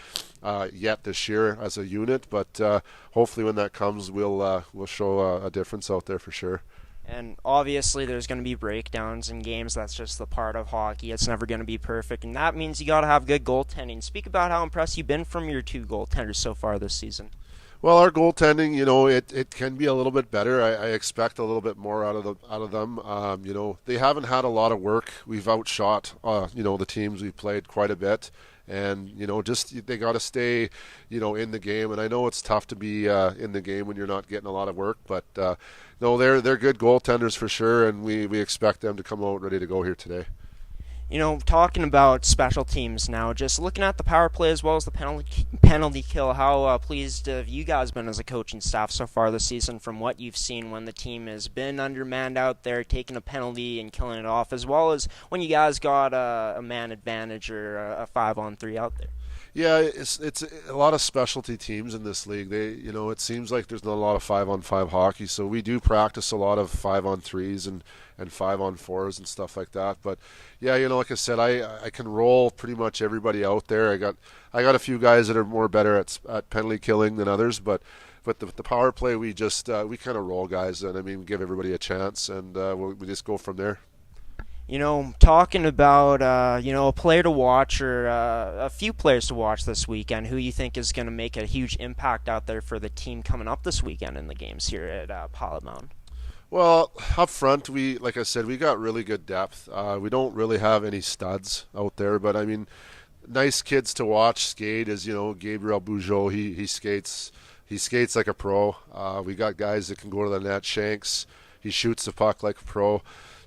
S3: yet this year as a unit, but hopefully when that comes, we'll show a difference out there for sure.
S1: And obviously there's going to be breakdowns in games. That's just the part of hockey. It's never going to be perfect, and that means you got to have good goaltending. Speak about how impressed you've been from your 2 goaltenders so far this season.
S3: Well, our goaltending, you know, it can be a little bit better. I expect a little bit more out of them. You know, they haven't had a lot of work. We've outshot you know, the teams we've played quite a bit. And, you know, just they got to stay, you know, in the game. And I know it's tough to be in the game when you're not getting a lot of work. But, no, they're good goaltenders for sure, and we expect them to come out ready to go here today.
S1: You know, talking about special teams now, just looking at the power play as well as the penalty kill, how pleased have you guys been as a coaching staff so far this season from what you've seen when the team has been undermanned out there, taking a penalty and killing it off, as well as when you guys got a man advantage or a 5-on-3 out there?
S3: Yeah, it's a lot of specialty teams in this league. It seems like there's not a lot of 5-on-5 hockey, so we do practice a lot of 5-on-3s and 5-on-4s and stuff like that. But yeah, like I said, I can roll pretty much everybody out there. I got a few guys that are more better at penalty killing than others, but the power play, we kind of roll guys, and I mean, give everybody a chance, and we just go from there.
S1: Talking about, a player to watch or a few players to watch this weekend, who you think is going to make a huge impact out there for the team coming up this weekend in the games here at Pilot Mound?
S3: Well, up front, like I said, we got really good depth. We don't really have any studs out there, but I mean, nice kids to watch skate is, Gabriel Bugeaud. He skates like a pro. We got guys that can go to the net. Shanks, he shoots the puck like a pro.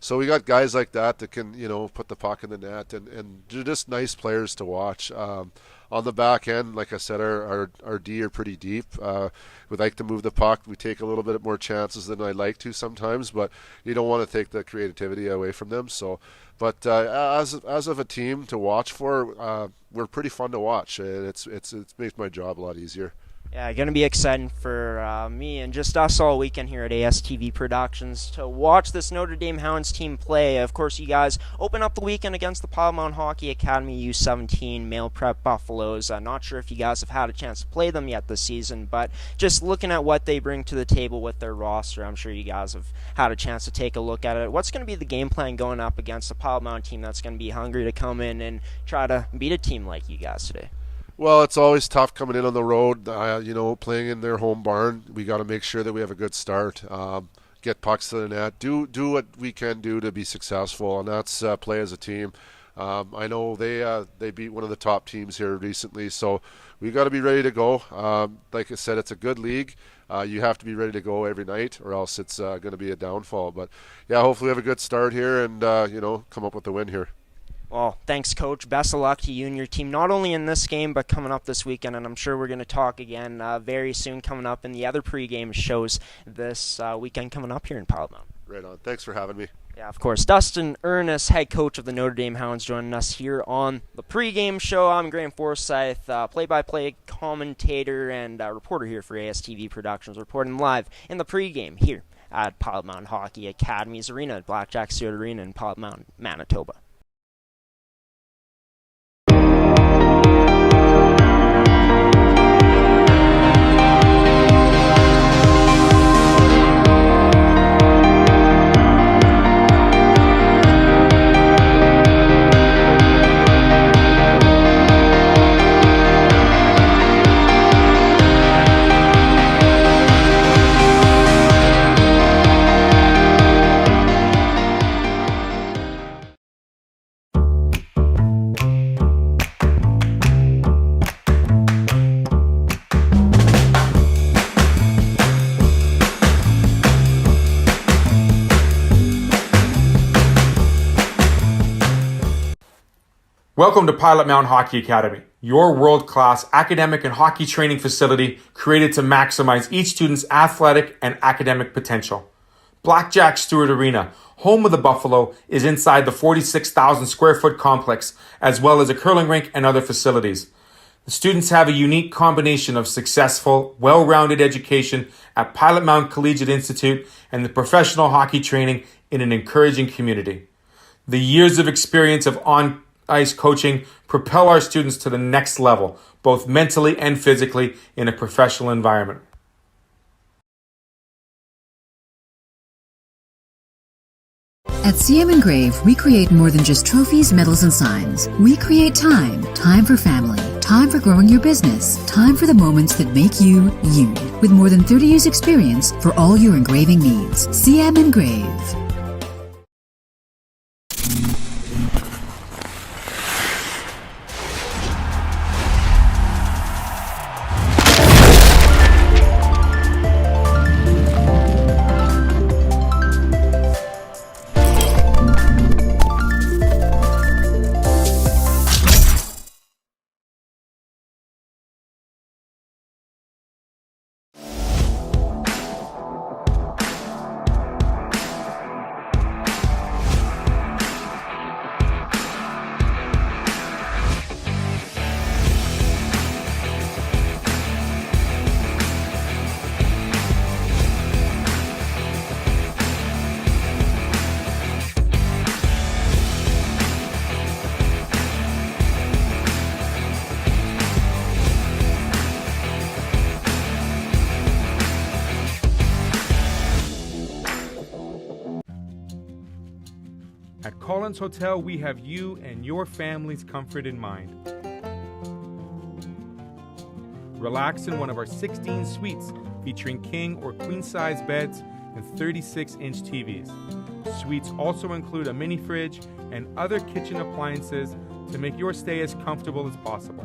S3: So we got guys like that can, put the puck in the net, and they're just nice players to watch. On the back end, like I said, our D are pretty deep. We like to move the puck. We take a little bit more chances than I like to sometimes, but you don't want to take the creativity away from them. So, but as of a team to watch for, we're pretty fun to watch. It makes my job a lot easier.
S1: Yeah, going to be exciting for me and just us all weekend here at ASTV Productions to watch this Notre Dame Hounds team play. Of course, you guys open up the weekend against the Pilot Mound Hockey Academy U17 Male Prep Buffaloes. Not sure if you guys have had a chance to play them yet this season, but just looking at what they bring to the table with their roster, I'm sure you guys have had a chance to take a look at it. What's going to be the game plan going up against the Pilot Mound team that's going to be hungry to come in and try to beat a team like you guys today?
S3: Well, it's always tough coming in on the road, playing in their home barn. We got to make sure that we have a good start, get pucks to the net, do what we can do to be successful, and that's play as a team. I know they beat one of the top teams here recently, so we got to be ready to go. Like I said, it's a good league. You have to be ready to go every night, or else it's going to be a downfall. But yeah, hopefully we have a good start here and come up with the win here.
S1: Well, thanks, Coach. Best of luck to you and your team, not only in this game, but coming up this weekend. And I'm sure we're going to talk again very soon coming up in the other pregame shows this weekend coming up here in Pilot Mound.
S3: Right on. Thanks for having me.
S1: Yeah, of course. Dustin Ernest, head coach of the Notre Dame Hounds, joining us here on the pregame show. I'm Graham Forsyth, play-by-play commentator and reporter here for ASTV Productions, reporting live in the pregame here at Pilot Mound Hockey Academy's arena at Blackjack Stewart Arena in Pilot Mound, Manitoba.
S4: Welcome to Pilot Mound Hockey Academy, your world-class academic and hockey training facility created to maximize each student's athletic and academic potential. Blackjack Stewart Arena, home of the Buffalo, is inside the 46,000 square foot complex, as well as a curling rink and other facilities. The students have a unique combination of successful, well-rounded education at Pilot Mound Collegiate Institute and the professional hockey training in an encouraging community. The years of experience of on-ice coaching propel our students to the next level, both mentally and physically, in a professional environment.
S5: At CM Engrave, we create more than just trophies, medals, and signs. We create time. Time for family. Time for growing your business. Time for the moments that make you, you. With more than 30 years experience for all your engraving needs. CM Engrave.
S4: Collins Hotel, we have you and your family's comfort in mind. Relax in one of our 16 suites featuring king or queen size beds and 36-inch TVs. Suites also include a mini fridge and other kitchen appliances to make your stay as comfortable as possible.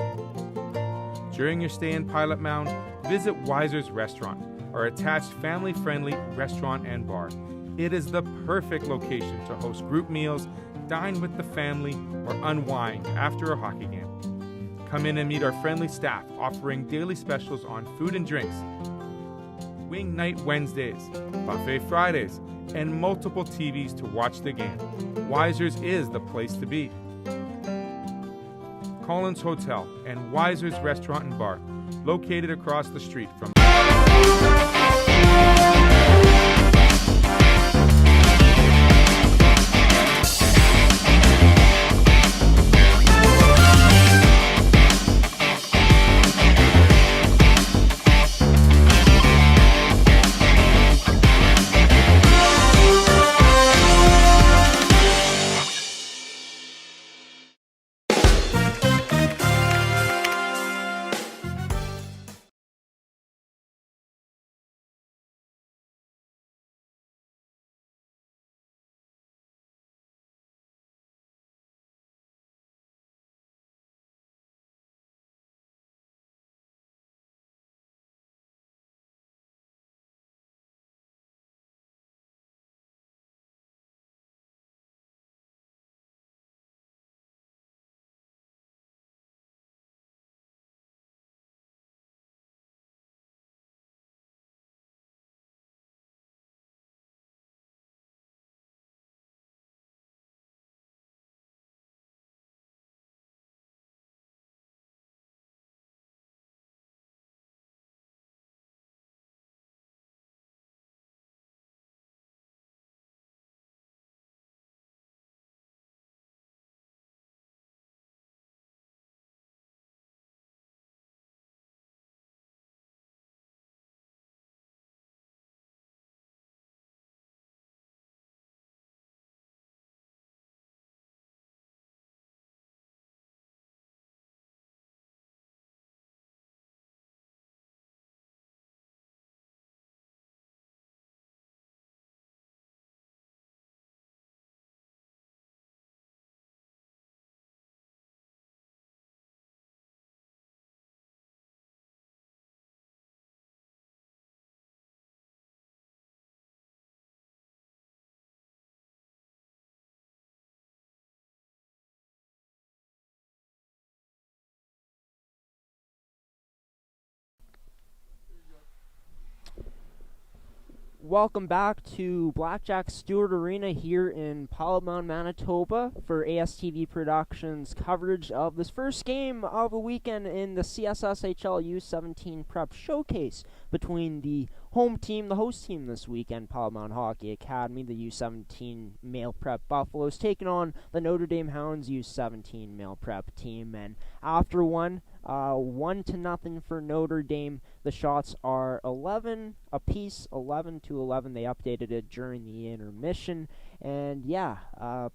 S4: During your stay in Pilot Mound, visit Weiser's Restaurant, our attached family-friendly restaurant and bar. It is the perfect location to host group meals, dine with the family, or unwind after a hockey game. Come in and meet our friendly staff offering daily specials on food and drinks, Wing Night Wednesdays, Buffet Fridays, and multiple TVs to watch the game. Weiser's is the place to be. Collins Hotel and Weiser's Restaurant and Bar, located across the street from
S1: Welcome back to Blackjack Stewart Arena here in Pilot Mound, Manitoba for ASTV Productions coverage of this first game of the weekend in the CSSHL U17 Prep Showcase between the home team, the host team this weekend, Pilot Mound Hockey Academy, the U17 Male Prep Buffaloes, taking on the Notre Dame Hounds U17 Male Prep team. And after 1-0 for Notre Dame. The shots are 11 apiece, 11-11. They updated it during the intermission. And yeah,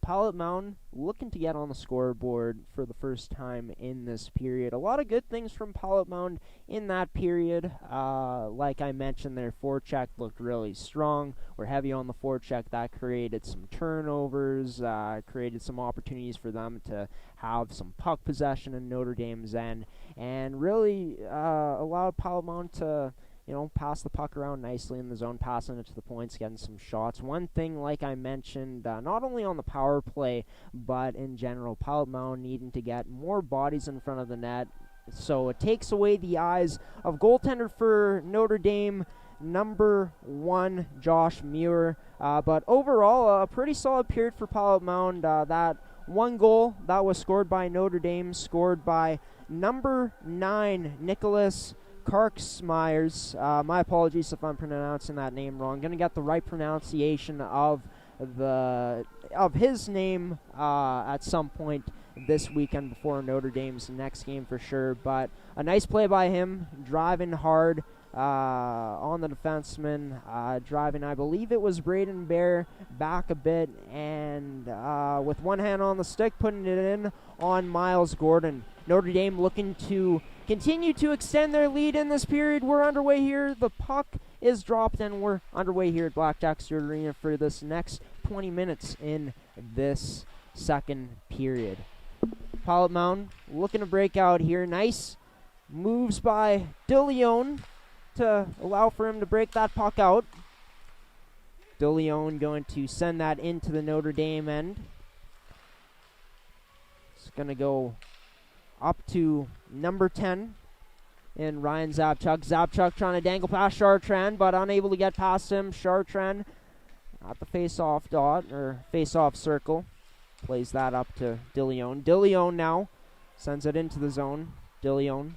S1: Pilot Mound looking to get on the scoreboard for the first time in this period. A lot of good things from Pilot Mound in that period. Like I mentioned, their forecheck looked really strong. We're heavy on the forecheck. That created some turnovers, created some opportunities for them to have some puck possession in Notre Dame's end, and really allowed Pilot Mound to pass the puck around nicely in the zone, passing it to the points, getting some shots. One thing, like I mentioned, not only on the power play, but in general, Pilot Mound needing to get more bodies in front of the net. So it takes away the eyes of goaltender for Notre Dame, number 1, Josh Muir. But overall, a pretty solid period for Pilot Mound. That one goal that was scored by Notre Dame, scored by number 9, Nicholas Karksmeyers. My apologies if I'm pronouncing that name wrong. Going to get the right pronunciation of his name at some point this weekend before Notre Dame's next game for sure. But a nice play by him, driving hard, on the defenseman, driving, I believe it was Braden Bear, back a bit, and with one hand on the stick, putting it in on Miles Gordon. Notre Dame looking to continue to extend their lead in this period. We're underway here. The puck is dropped, and we're underway here at Blackjack Stewart Arena for this next 20 minutes in this second period. Pilot Mound looking to break out here. Nice moves by DeLeon to allow for him to break that puck out. DeLeon going to send that into the Notre Dame end. It's going to go up to number 10 in Ryan Zabchuk. Zabchuk trying to dangle past Chartrand, but unable to get past him. Chartrand at the face-off dot, or face-off circle. Plays that up to DeLeon. DeLeon now sends it into the zone. DeLeon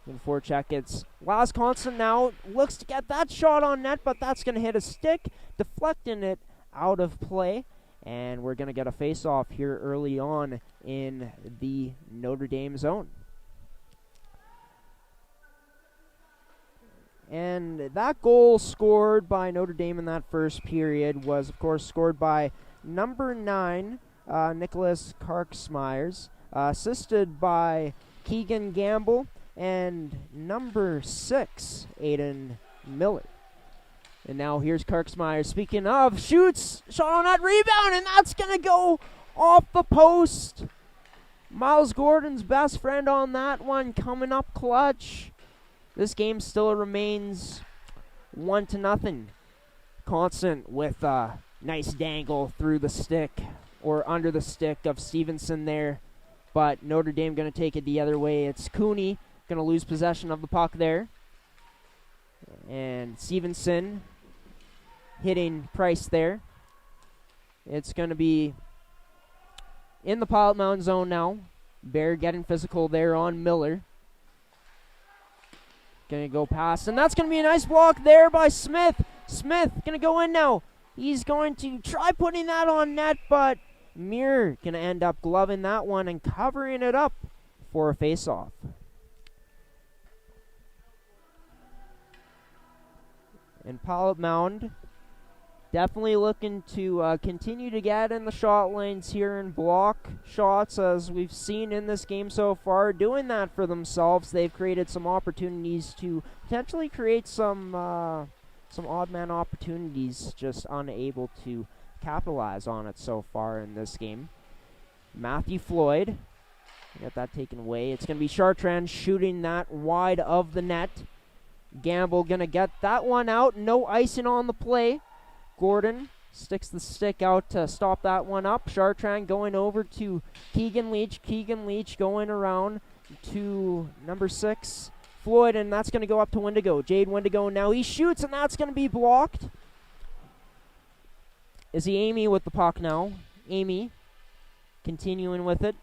S1: in forecheck. It's Laz Constant now. Looks to get that shot on net, but that's going to hit a stick, deflecting it out of play. And we're going to get a face-off here early on in the Notre Dame zone. And that goal scored by Notre Dame in that first period was, of course, scored by number 9, Nicholas Karksmeyers, assisted by Keegan Gamble, and number 6, Aiden Miller. And now here's Karksmeyers. Speaking of, shoots, shot on that rebound, and that's going to go off the post. Miles Gordon's best friend on that one, coming up clutch. This game still remains 1-0. Constant with a nice dangle through the stick, or under the stick of Stevenson there. But Notre Dame going to take it the other way. It's Cooney going to lose possession of the puck there. And Stevenson hitting Price there. It's going to be in the Pilot Mound zone now. Bear getting physical there on Miller. Going to go past, and that's going to be a nice block there by Smith. Smith going to go in now. He's going to try putting that on net, but Muir going to end up gloving that one and covering it up for a face-off. And Pilot Mound definitely looking to continue to get in the shot lanes here and block shots, as we've seen in this game so far. Doing that for themselves, they've created some opportunities to potentially create some odd man opportunities, just unable to capitalize on it so far in this game. Matthew Floyd, get that taken away. It's going to be Chartrand shooting that wide of the net. Gamble going to get that one out. No icing on the play. Gordon sticks the stick out to stop that one up. Chartrand going over to Keegan Leach. Keegan Leach going around to number 6, Floyd, and that's going to go up to Wendigo. Jade Wendigo now. He shoots, and that's going to be blocked. Is he Amy with the puck now? Amy continuing with it.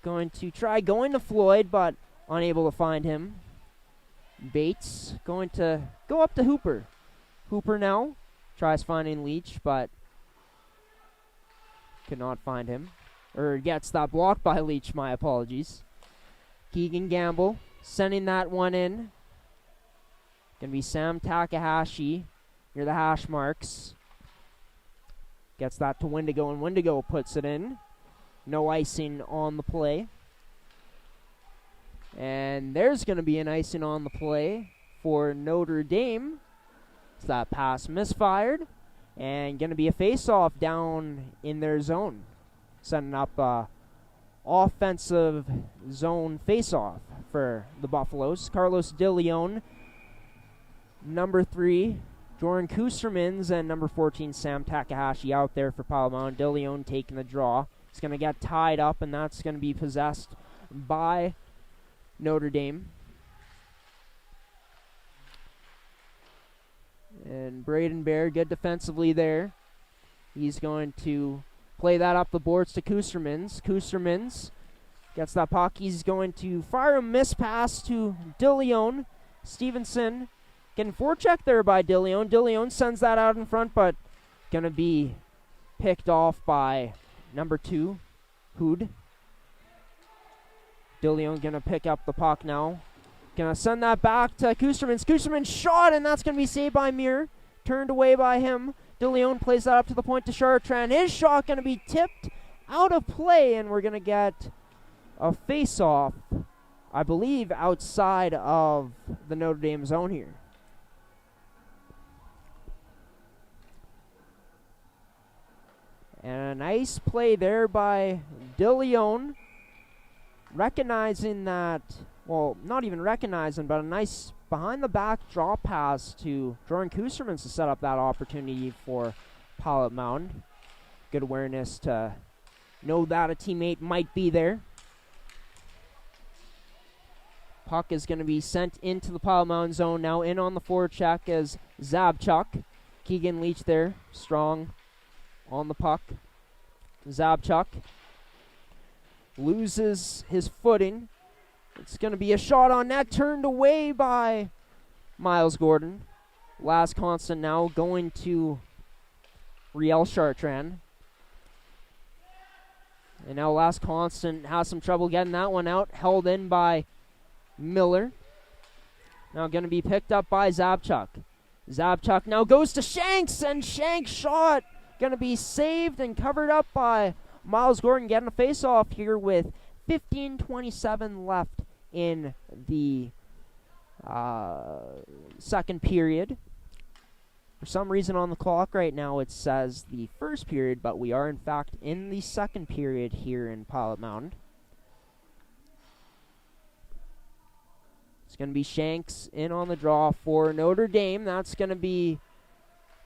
S1: Going to try going to Floyd, but unable to find him. Bates going to go up to Hooper. Hooper now tries finding Leach, but cannot find him. Or gets that blocked by Leach, my apologies. Keegan Gamble sending that one in. Gonna be Sam Takahashi near the hash marks. Gets that to Wendigo, and Wendigo puts it in. No icing on the play. And there's going to be an icing on the play for Notre Dame. So that pass misfired. And going to be a face-off down in their zone. Setting up a offensive zone face-off for the Buffaloes. Carlos DeLeon, number 3, Jordan Kustermans, and number 14, Sam Takahashi out there for Pilot Mound. DeLeon taking the draw. It's going to get tied up, and that's going to be possessed by Notre Dame. And Braden Bear, good defensively there. He's going to play that up the boards to Kustermans. Kustermans gets that puck. He's going to fire a miss pass to DeLeon. Stevenson getting forechecked there by DeLeon. DeLeon sends that out in front, but going to be picked off by number 2, Hood. DeLeon going to pick up the puck now. Gonna send that back to Kusterman. Kusterman's shot, and that's gonna be saved by Muir. Turned away by him. DeLeon plays that up to the point to Chartrand. His shot gonna be tipped out of play, and we're gonna get a face-off, I believe, outside of the Notre Dame zone here. And a nice play there by DeLeon, recognizing that, well, not even recognizing, but a nice behind-the-back draw pass to Jordan Kusterman to set up that opportunity for Pilot Mound. Good awareness to know that a teammate might be there. Puck is going to be sent into the Pilot Mound zone now. In on the forecheck is Zabchuk. Keegan Leach there, strong on the puck. Zabchuk loses his footing. It's going to be a shot on net, turned away by Miles Gordon. Last constant now going to Riel Chartrand. And now last constant has some trouble getting that one out. Held in by Miller. Now going to be picked up by Zabchuk. Zabchuk now goes to Shanks, and Shanks' shot going to be saved and covered up by Miles Gordon, getting a face-off here with 15:27 left in the second period. For some reason on the clock right now it says the first period, but we are in fact in the second period here in Pilot Mound. It's going to be Shanks in on the draw for Notre Dame. That's going to be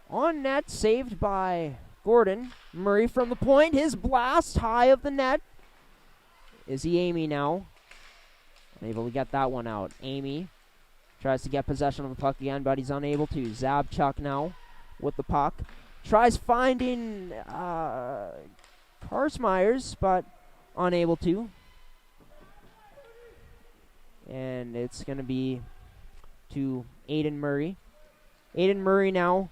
S1: on net, saved by Gordon. Murray from the point, his blast high of the net. Izzy Amy now unable to get that one out. Amy tries to get possession of the puck again, but he's unable to. Zabchuk now with the puck. Tries finding Karsmeyers, but unable to. And it's going to be to Aiden Murray. Aiden Murray now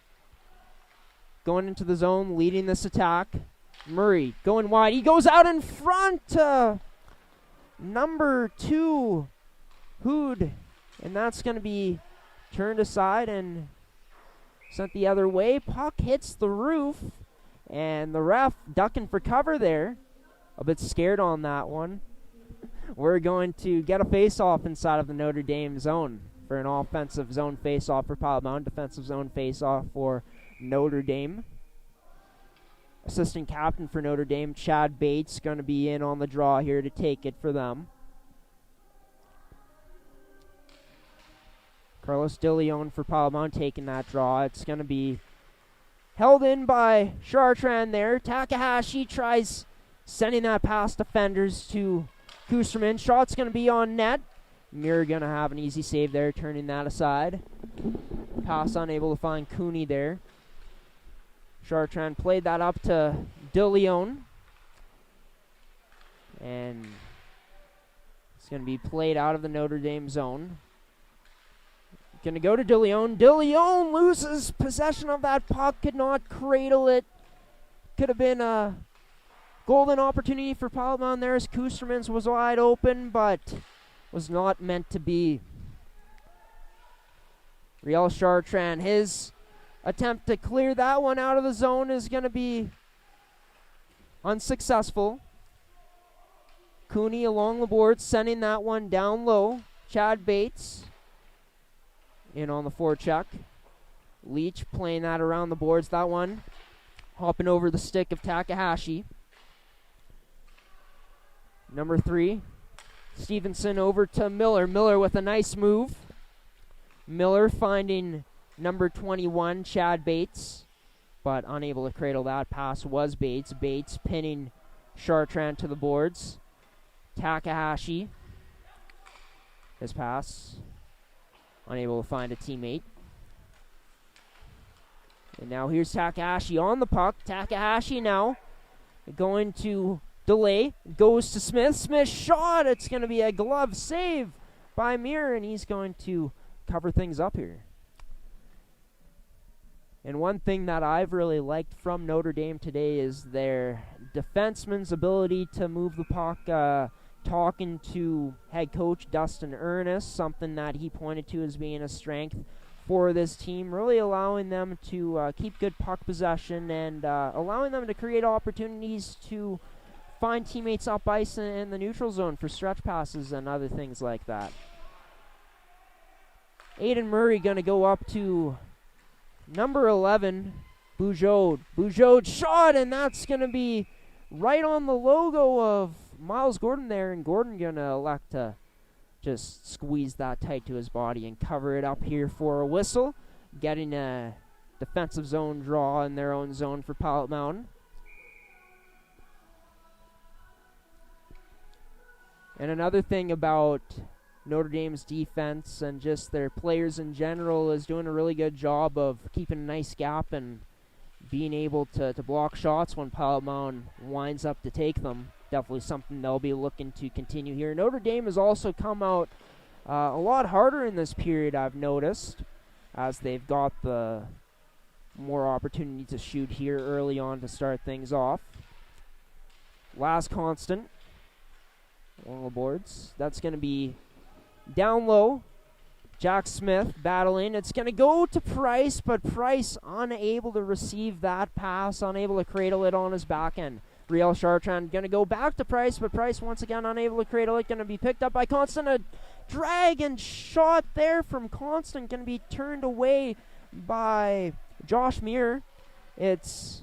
S1: going into the zone, leading this attack. Murray going wide. He goes out in front. Number 2, Hood. And that's going to be turned aside and sent the other way. Puck hits the roof. And the ref ducking for cover there. A bit scared on that one. We're going to get a face-off inside of the Notre Dame zone for an offensive zone face-off for Pilot Mound, defensive zone face-off for Notre Dame. Assistant captain for Notre Dame, Chad Bates, going to be in on the draw here to take it for them. Carlos DeLeon for Pilot Mound taking that draw. It's going to be held in by Chartrand there. Takahashi tries sending that past defenders to Kusterman. Shot's going to be on net. Muir going to have an easy save there, turning that aside. Pass unable to find Cooney there. Chartrand played that up to DeLeon. And it's going to be played out of the Notre Dame zone. Going to go to DeLeon. DeLeon loses possession of that puck. Could not cradle it. Could have been a golden opportunity for Pilot Mound there as Kusterman's was wide open, but was not meant to be. Riel Chartrand, his attempt to clear that one out of the zone is going to be unsuccessful. Cooney along the board, sending that one down low. Chad Bates in on the forecheck. Leach playing that around the boards. That one hopping over the stick of Takahashi. Number 3, Stevenson over to Miller. Miller with a nice move. Miller finding number 21, Chad Bates, but unable to cradle that. Pass was Bates. Bates pinning Chartrand to the boards. Takahashi, his pass, unable to find a teammate. And now here's Takahashi on the puck. Takahashi now going to delay, goes to Smith. Smith shot. It's going to be a glove save by Muir, and he's going to cover things up here. And one thing that I've really liked from Notre Dame today is their defenseman's ability to move the puck, to talking to head coach Dustin Ernest, something that he pointed to as being a strength for this team, really allowing them to keep good puck possession and allowing them to create opportunities to find teammates up ice in the neutral zone for stretch passes and other things like that. Aiden Murray going to go up to number 11, Bugeaud. Bugeaud shot, and that's going to be right on the logo of Miles Gordon there, and Gordon going to elect to just squeeze that tight to his body and cover it up here for a whistle, getting a defensive zone draw in their own zone for Pilot Mountain. And another thing about Notre Dame's defense and just their players in general is doing a really good job of keeping a nice gap and being able to block shots when Pilot Mountain winds up to take them. Definitely something they'll be looking to continue here. Notre Dame has also come out a lot harder in this period, I've noticed, as they've got the more opportunity to shoot here early on to start things off. Last constant along the boards. That's going to be down low. Jack Smith battling. It's going to go to Price, but Price unable to receive that pass, unable to cradle it on his back end. Riel Chartrand going to go back to Price, but Price once again unable to cradle it. Going to be picked up by Constant. A drag and shot there from Constant. Going to be turned away by Josh Muir. It's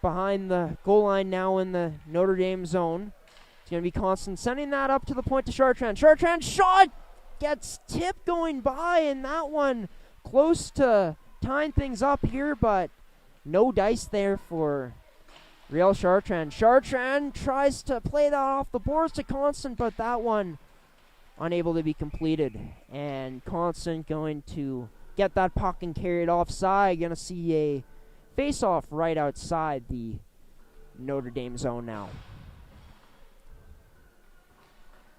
S1: behind the goal line now in the Notre Dame zone. It's going to be Constant sending that up to the point to Chartrand. Chartrand shot! Gets tipped going by, and that one close to tying things up here, but no dice there for Riel Chartrand. Chartrand tries to play that off the boards to Constant, but that one unable to be completed. And Constant going to get that puck and carry it offside. Going to see a face-off right outside the Notre Dame zone now.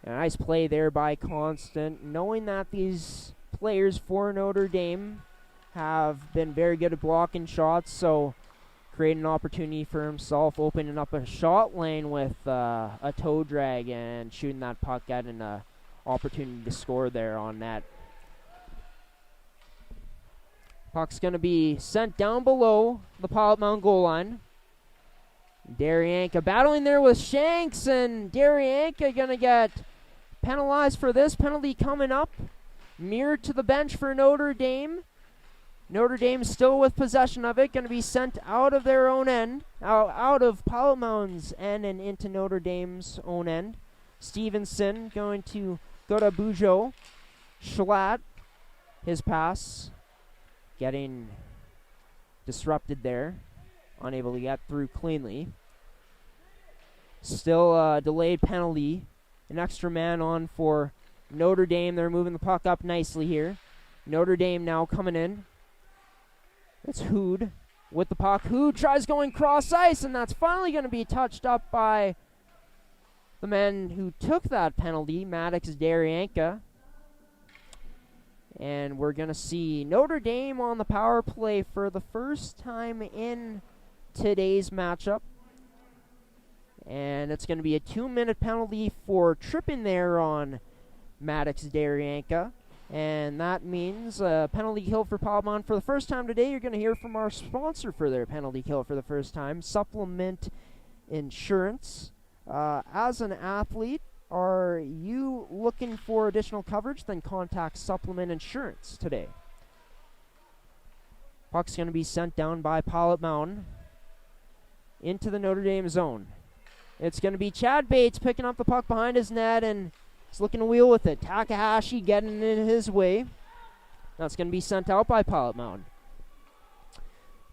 S1: A nice play there by Constant, knowing that these players for Notre Dame have been very good at blocking shots, so creating an opportunity for himself, opening up a shot lane with a toe drag and shooting that puck, getting an opportunity to score there on net. Puck's going to be sent down below the Pilot Mountain goal line. Daryanka battling there with Shanks, and Daryanka going to get penalized for this. Penalty coming up. Mirrored to the bench for Notre Dame. Notre Dame still with possession of it. Going to be sent out of their own end. Out of Pilot Mountain's end and into Notre Dame's own end. Stevenson going to go to Bugeaud. Schlatt, his pass, getting disrupted there. Unable to get through cleanly. Still a delayed penalty. An extra man on for Notre Dame. They're moving the puck up nicely here. Notre Dame now coming in. It's Hood with the puck. Hood tries going cross ice, and that's finally going to be touched up by the man who took that penalty, Maddox Daryanka. And we're going to see Notre Dame on the power play for the first time in today's matchup. And it's going to be a 2-minute penalty for tripping there on Maddox Daryanka. And that means a penalty kill for Pilot Mountain. For the first time today, you're going to hear from our sponsor for their penalty kill for the first time, Supplement Insurance. As an athlete, are you looking for additional coverage? Then contact Supplement Insurance today. Puck's going to be sent down by Pilot Mountain into the Notre Dame zone. It's going to be Chad Bates picking up the puck behind his net, and he's looking to wheel with it. Takahashi getting in his way. That's going to be sent out by Pilot Mountain.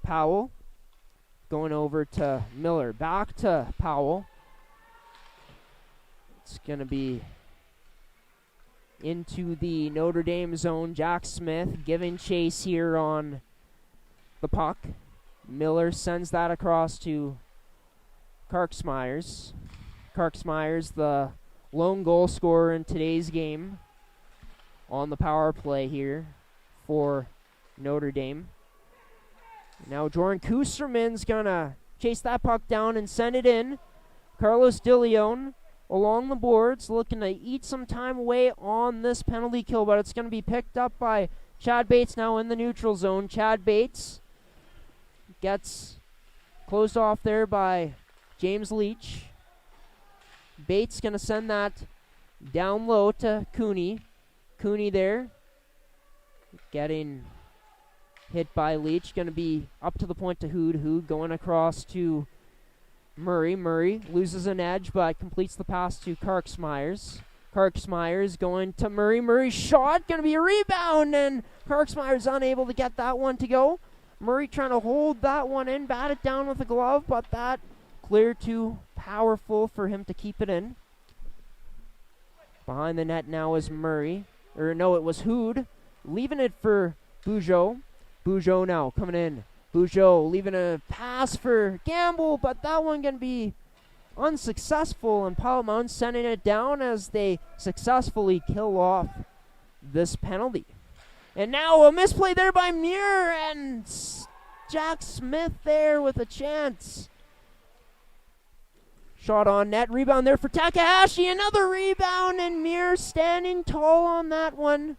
S1: Powell going over to Miller. Back to Powell. It's going to be into the Notre Dame zone. Jack Smith giving chase here on the puck. Miller sends that across to Karksmeyers. Karksmeyers, the lone goal scorer in today's game, on the power play here for Notre Dame. Now Jordan Kusterman's going to chase that puck down and send it in. Carlos DeLeon along the boards, looking to eat some time away on this penalty kill, but it's going to be picked up by Chad Bates now in the neutral zone. Chad Bates gets closed off there by James Leach. Bates going to send that down low to Cooney. Cooney there, getting hit by Leach. Going to be up to the point to Hood. Hood going across to Murray. Murray loses an edge, but completes the pass to Karksmeyers. Karksmeyers going to Murray. Murray's shot, going to be a rebound, and Karksmeyers unable to get that one to go. Murray trying to hold that one in, bat it down with a glove, but that clear too powerful for him to keep it in. Behind the net now is Murray. Or no, it was Hood. Leaving it for Bugeaud. Bugeaud now coming in. Bugeaud leaving a pass for Gamble, but that one going to be unsuccessful, and Pilot Mound sending it down as they successfully kill off this penalty. And now a misplay there by Muir, and Jack Smith there with a chance. Shot on net, rebound there for Takahashi, another rebound, and Muir standing tall on that one.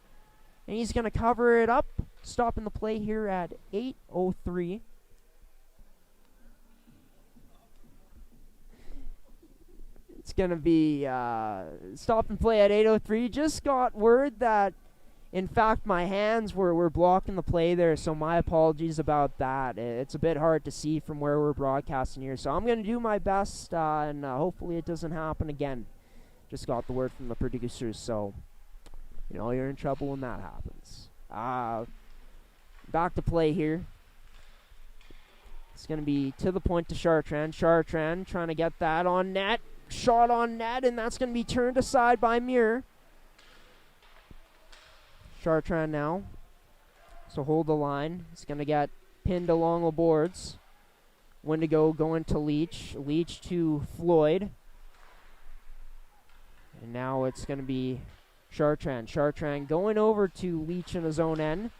S1: And he's going to cover it up, stopping the play here at 8:03. It's going to be stopping play at 8:03. Just got word that, in fact, my hands were blocking the play there, so my apologies about that. It's a bit hard to see from where we're broadcasting here, so I'm going to do my best, and hopefully it doesn't happen again. Just got the word from the producers, so, you're in trouble when that happens. Back to play here. It's going to be to the point to Chartrand. Chartrand trying to get that on net. Shot on net, and that's going to be turned aside by Muir. Chartrand now. So hold the line. He's going to get pinned along the boards. Wendigo going to Leach. Leach to Floyd. And now it's going to be Chartrand. Chartrand going over to Leach in his own end.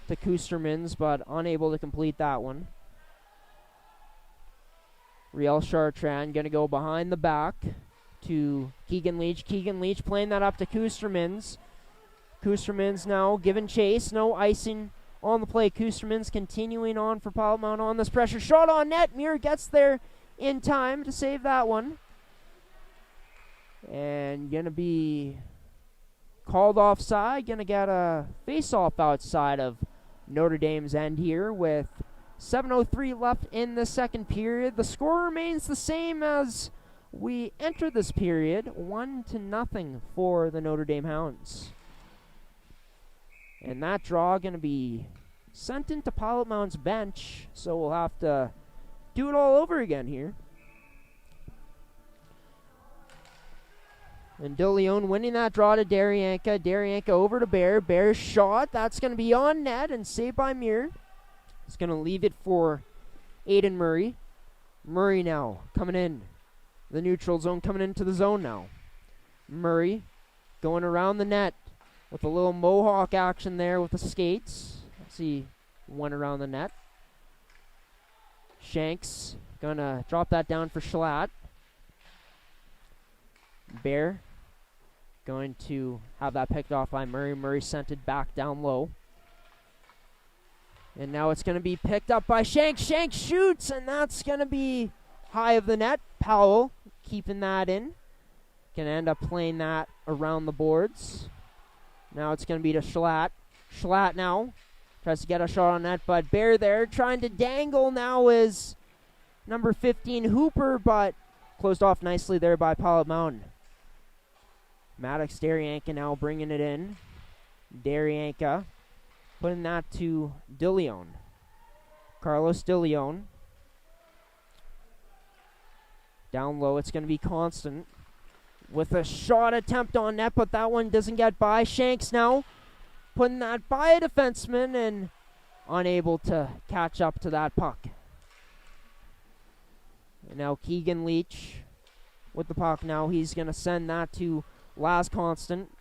S1: To Kustermans, but unable to complete that one. Riel Chartrand going to go behind the back to Keegan Leach. Keegan Leach playing that up to Kustermans. Kustermans now giving chase. No icing on the play. Kustermans continuing on for Pilot Mound on this pressure. Shot on net. Muir gets there in time to save that one. And going to be called offside. Going to get a face-off outside of Notre Dame's end here with 7:03 left in the second period. The score remains the same as we enter this period, 1-0 for the Notre Dame Hounds. And that draw going to be sent into Pilot Mound's bench, so we'll have to do it all over again here. And DeLeon winning that draw to Daryanka. Daryanka over to Bear. Bear's shot, that's going to be on net and saved by Muir. He's going to leave it for Aiden Murray. Murray now coming in. The neutral zone coming into the zone now. Murray going around the net with a little mohawk action there with the skates. Let's see, one around the net. Shanks going to drop that down for Schlatt. Bear going to have that picked off by Murray. Murray sent it back down low. And now it's going to be picked up by Shanks. Shanks shoots, and that's going to be high of the net. Powell keeping that in. Going to end up playing that around the boards. Now it's going to be to Schlatt. Schlatt now tries to get a shot on net, but Bear there trying to dangle now is number 15, Hooper, but closed off nicely there by Pilot Mound. Maddox Daryanka now bringing it in. Daryanka putting that to DeLeon. Carlos DeLeon. Down low, it's going to be Constant with a shot attempt on net, but that one doesn't get by. Shanks now putting that by a defenseman and unable to catch up to that puck. And now Keegan Leach with the puck now. He's going to send that to Laz Constant.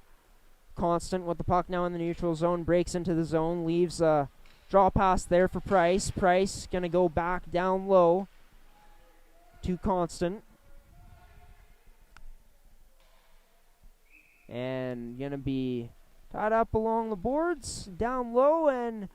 S1: Constant with the puck now in the neutral zone. Breaks into the zone. Leaves a draw pass there for Price. Price going to go back down low to Constant. And going to be tied up along the boards, down low, and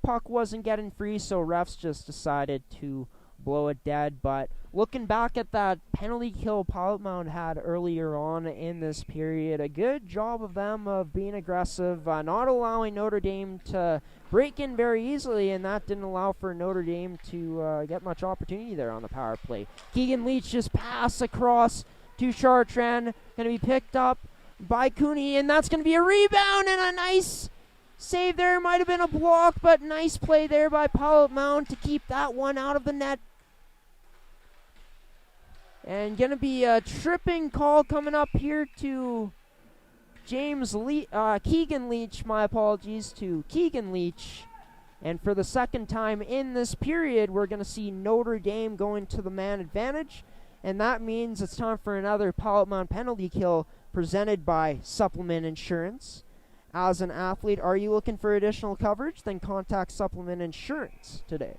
S1: puck wasn't getting free, so refs just decided to blow it dead. But looking back at that penalty kill Pilot Mound had earlier on in this period, a good job of them of being aggressive, not allowing Notre Dame to break in very easily, and that didn't allow for Notre Dame to get much opportunity there on the power play. Keegan Leach just pass across to Chartrand, going to be picked up by Cooney, and that's going to be a rebound and a nice save there. Might have been a block, but nice play there by Pilot Mound to keep that one out of the net. And going to be a tripping call coming up here to Keegan Leach. My apologies to Keegan Leach. And for the second time in this period, we're going to see Notre Dame going to the man advantage. And that means it's time for another Pilot Mound penalty kill presented by Supplement Insurance. As an athlete, are you looking for additional coverage? Then contact Supplement Insurance today.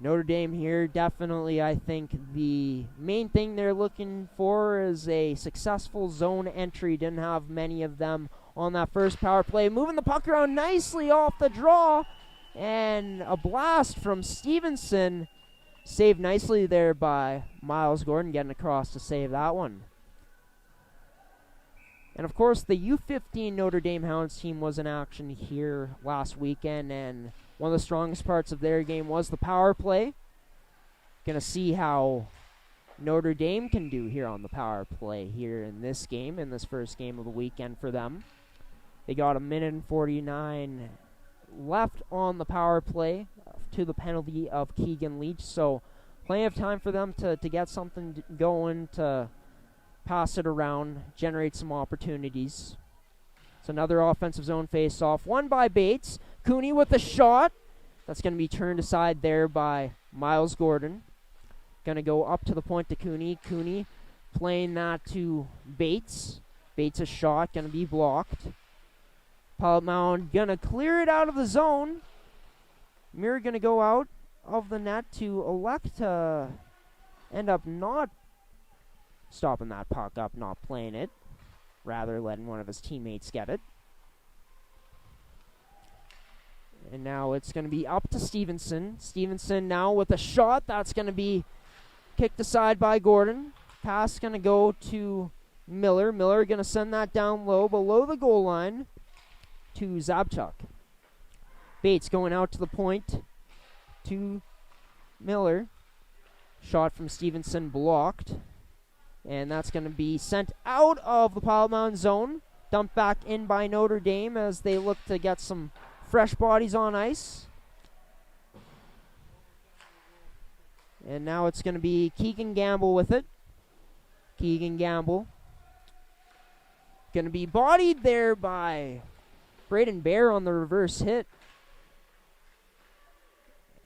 S1: Notre Dame here, definitely, I think the main thing they're looking for is a successful zone entry. Didn't have many of them on that first power play. Moving the puck around nicely off the draw. And a blast from Stevenson. Saved nicely there by Miles Gordon, getting across to save that one. And of course, the U15 Notre Dame Hounds team was in action here last weekend, and one of the strongest parts of their game was the power play. Gonna see how Notre Dame can do here on the power play here in this game, in this first game of the weekend for them. They got 1:49 left on the power play to the penalty of Keegan Leach, so plenty of time for them to get something going, to pass it around, generate some opportunities. It's another offensive zone face-off, won by Bates. Cooney with a shot. That's going to be turned aside there by Miles Gordon. Going to go up to the point to Cooney. Cooney playing that to Bates. Bates a shot, going to be blocked. Pilot Mound going to clear it out of the zone. Mirror going to go out of the net to elect to end up not stopping that puck up, not playing it, rather letting one of his teammates get it. And now it's going to be up to Stevenson. Stevenson now with a shot. That's going to be kicked aside by Gordon. Pass going to go to Miller. Miller going to send that down low, below the goal line, to Zabchuk. Bates going out to the point to Miller. Shot from Stevenson blocked. And that's going to be sent out of the Pilot Mound zone. Dumped back in by Notre Dame as they look to get some fresh bodies on ice. And now it's going to be Keegan Gamble with it. Keegan Gamble. Going to be bodied there by Braden Bear on the reverse hit.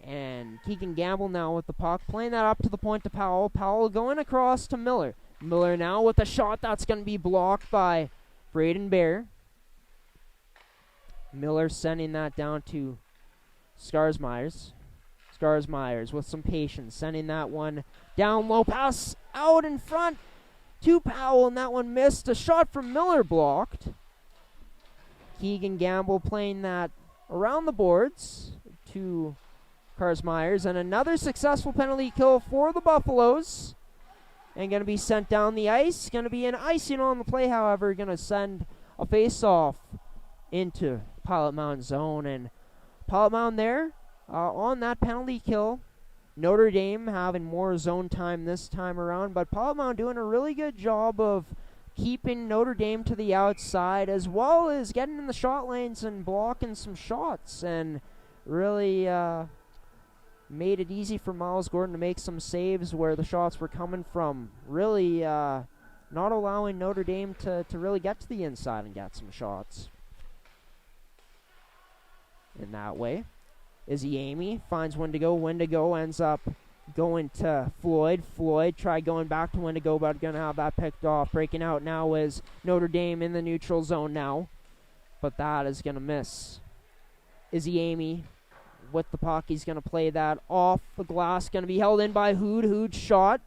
S1: And Keegan Gamble now with the puck, playing that up to the point to Powell. Powell going across to Miller. Miller now with a shot that's going to be blocked by Braden Bear. Miller sending that down to Skarsmyers. Skarsmyers with some patience, sending that one down low. Pass out in front to Powell, and that one missed. A shot from Miller blocked. Keegan Gamble playing that around the boards to Skarsmyers, and another successful penalty kill for the Buffaloes. And going to be sent down the ice. Going to be an icing on the play, however. Going to send a face-off into Pilot Mound zone. And Pilot Mound there on that penalty kill. Notre Dame having more zone time this time around. But Pilot Mound doing a really good job of keeping Notre Dame to the outside, as well as getting in the shot lanes and blocking some shots. And really made it easy for Miles Gordon to make some saves where the shots were coming from. Really not allowing Notre Dame to really get to the inside and get some shots. In that way, Izzy Amy finds Wendigo ends up going to Floyd. Floyd tried going back to Wendigo, but going to have that picked off. Breaking out now is Notre Dame in the neutral zone now, but that is going to miss. Izzy Amy with the puck, he's going to play that off the glass. Going to be held in by Hood. Hood shot.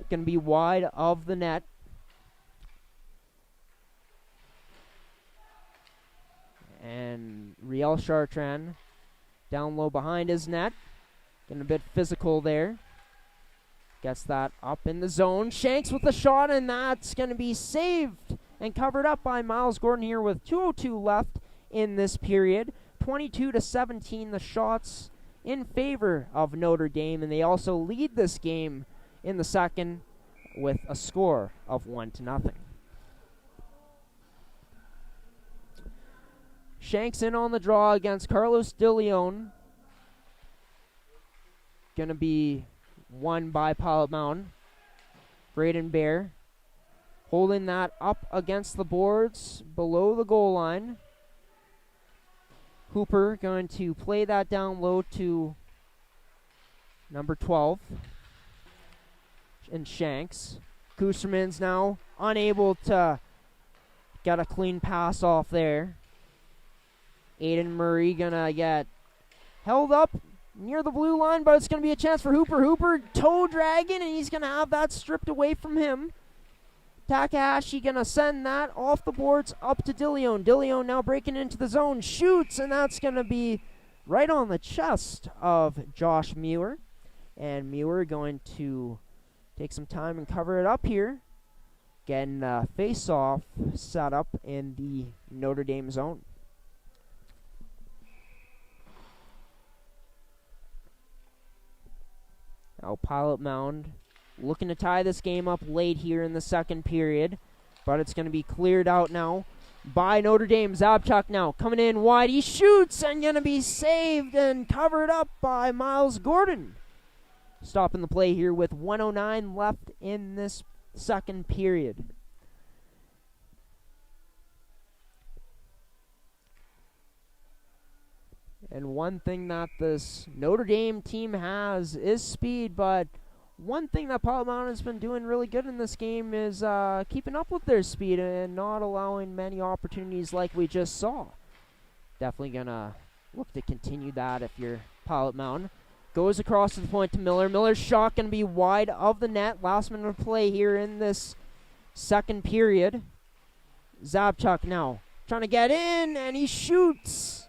S1: Going to be wide of the net. Gabriel Chartrand down low behind his net. Getting a bit physical there. Gets that up in the zone. Shanks with the shot, and that's going to be saved and covered up by Miles Gordon here with 2:02 left in this period. 22-17 the shots in favor of Notre Dame, and they also lead this game in the second with a score of 1-0. Shanks in on the draw against Carlos De Leon. Gonna be won by Pilot Mound. Braden Bear holding that up against the boards below the goal line. Hooper going to play that down low to number 12. And Shanks. Kusterman's now unable to get a clean pass off there. Aiden Murray gonna get held up near the blue line, but it's gonna be a chance for Hooper. Hooper toe dragging, and he's gonna have that stripped away from him. Takahashi gonna send that off the boards up to DeLeon. DeLeon now breaking into the zone, shoots, and that's gonna be right on the chest of Josh Muir. And Muir going to take some time and cover it up here. Getting a face-off set up in the Notre Dame zone. Now Pilot Mound looking to tie this game up late here in the second period, but it's going to be cleared out now by Notre Dame. Zabchuk now coming in wide. He shoots and going to be saved and covered up by Miles Gordon. Stopping the play here with 1:09 left in this second period. And one thing that this Notre Dame team has is speed, but one thing that Pilot Mountain has been doing really good in this game is keeping up with their speed and not allowing many opportunities like we just saw. Definitely going to look to continue that if you're Pilot Mountain. Goes across to the point to Miller. Miller's shot going to be wide of the net. Last minute of play here in this second period. Zabchuk now trying to get in, and he shoots.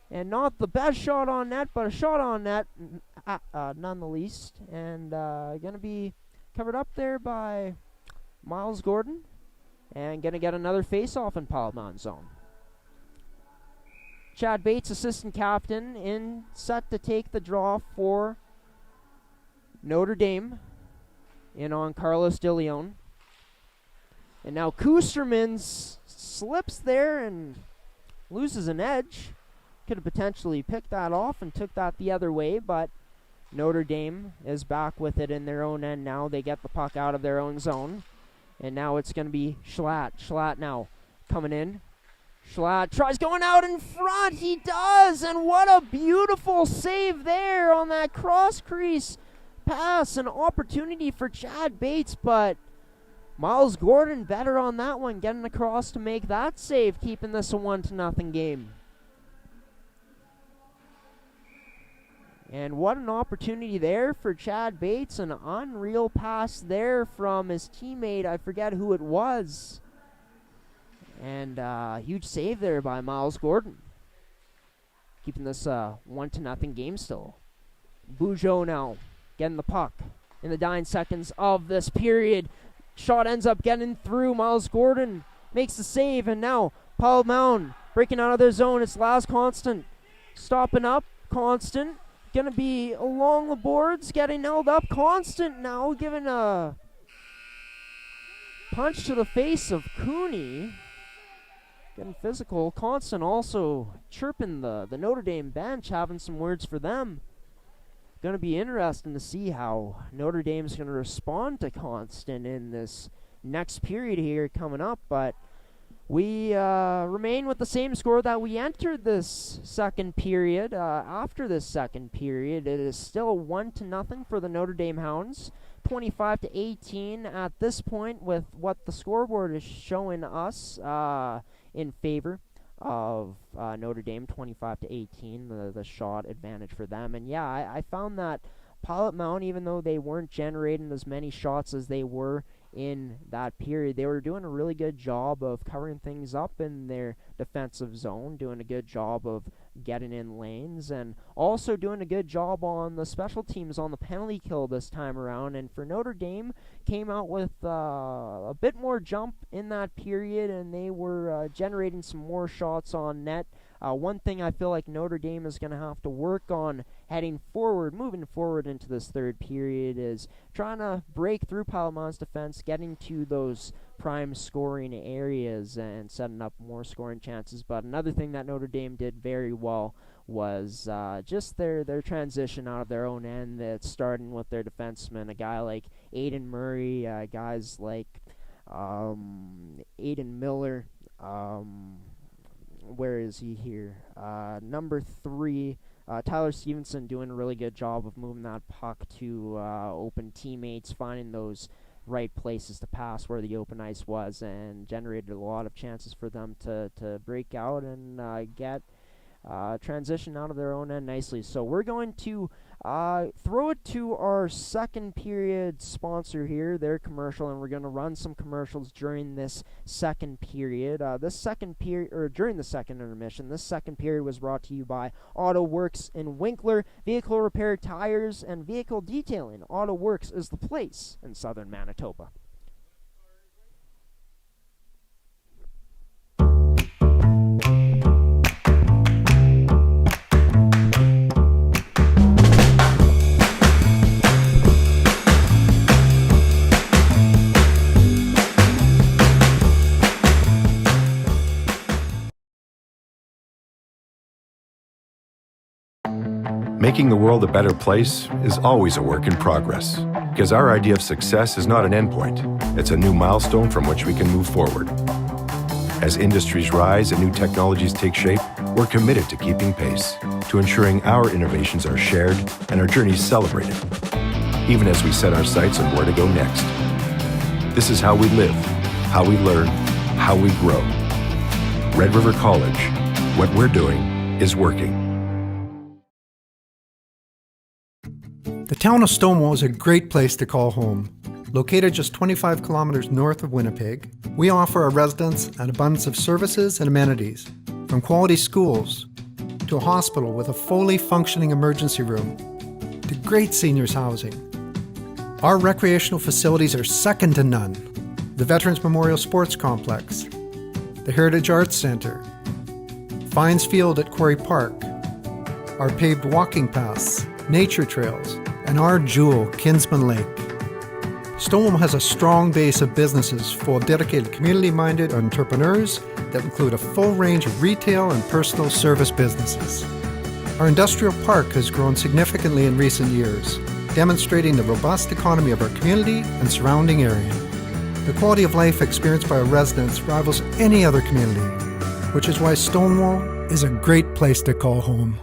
S1: And not the best shot on net, but a shot on net none the least. And going to be covered up there by Miles Gordon. And going to get another face-off in Pilot Mountain zone. Chad Bates, assistant captain, in set to take the draw for Notre Dame. In on Carlos De Leon. And now Kusterman slips there and loses an edge. Could have potentially picked that off and took that the other way, but Notre Dame is back with it in their own end now. They get the puck out of their own zone. And now it's going to be Schlatt. Schlatt now coming in. Schlatt tries going out in front. He does, and what a beautiful save there on that cross crease pass. An opportunity for Chad Bates, but Miles Gordon better on that one, getting across to make that save, keeping this a 1-0 game. And what an opportunity there for Chad Bates. An unreal pass there from his teammate. I forget who it was. And huge save there by Miles Gordon. Keeping this 1-0 game still. Bugeaud now getting the puck in the dying seconds of this period. Shot ends up getting through. Miles Gordon makes the save. And now Pilot Mound breaking out of their zone. It's Laz Constant stopping up. Constant going to be along the boards, getting held up. Constant now giving a punch to the face of Cooney. Getting physical. Constant also chirping the Notre Dame bench, having some words for them. Going to be interesting to see how Notre Dame's going to respond to Constant in this next period here coming up, but we remain with the same score that we entered this second period. After this second period, it is still 1-0 for the Notre Dame Hounds. 25-18 at this point, with what the scoreboard is showing us in favor of Notre Dame. 25-18, the shot advantage for them. And yeah, I found that Pilot Mound, even though they weren't generating as many shots as they were in that period. They were doing a really good job of covering things up in their defensive zone, doing a good job of getting in lanes, and also doing a good job on the special teams on the penalty kill this time around. And for Notre Dame, came out with a bit more jump in that period, and they were generating some more shots on net. One thing I feel like Notre Dame is going to have to work on moving forward into this third period, is trying to break through Palomaun's defense, getting to those prime scoring areas and setting up more scoring chances. But another thing that Notre Dame did very well was just their transition out of their own end. That's starting with their defensemen, a guy like Aiden Murray, guys like Aiden Miller. Where is he here? Number 3, Tyler Stevenson, doing a really good job of moving that puck to open teammates, finding those right places to pass where the open ice was, and generated a lot of chances for them to break out and get transition out of their own end nicely. So we're going to throw it to our second period sponsor here, their commercial, and we're going to run some commercials during this second period. During the second intermission, this second period was brought to you by Auto Works in Winkler, vehicle repair, tires, and vehicle detailing. Auto Works is the place in southern Manitoba.
S6: Making the world a better place is always a work in progress, because our idea of success is not an endpoint. It's a new milestone from which we can move forward. As industries rise and new technologies take shape, we're committed to keeping pace, to ensuring our innovations are shared and our journeys celebrated, even as we set our sights on where to go next. This is how we live, how we learn, how we grow. Red River College, what we're doing is working.
S7: The town of Stonewall is a great place to call home. Located just 25 kilometers north of Winnipeg, we offer our residents an abundance of services and amenities, from quality schools to a hospital with a fully functioning emergency room to great seniors housing. Our recreational facilities are second to none. The Veterans Memorial Sports Complex, the Heritage Arts Centre, Fines Field at Quarry Park, our paved walking paths, nature trails, and our jewel, Kinsman Lake. Stonewall has a strong base of businesses full of dedicated community-minded entrepreneurs that include a full range of retail and personal service businesses. Our industrial park has grown significantly in recent years, demonstrating the robust economy of our community and surrounding area. The quality of life experienced by our residents rivals any other community, which is why Stonewall is a great place to call home.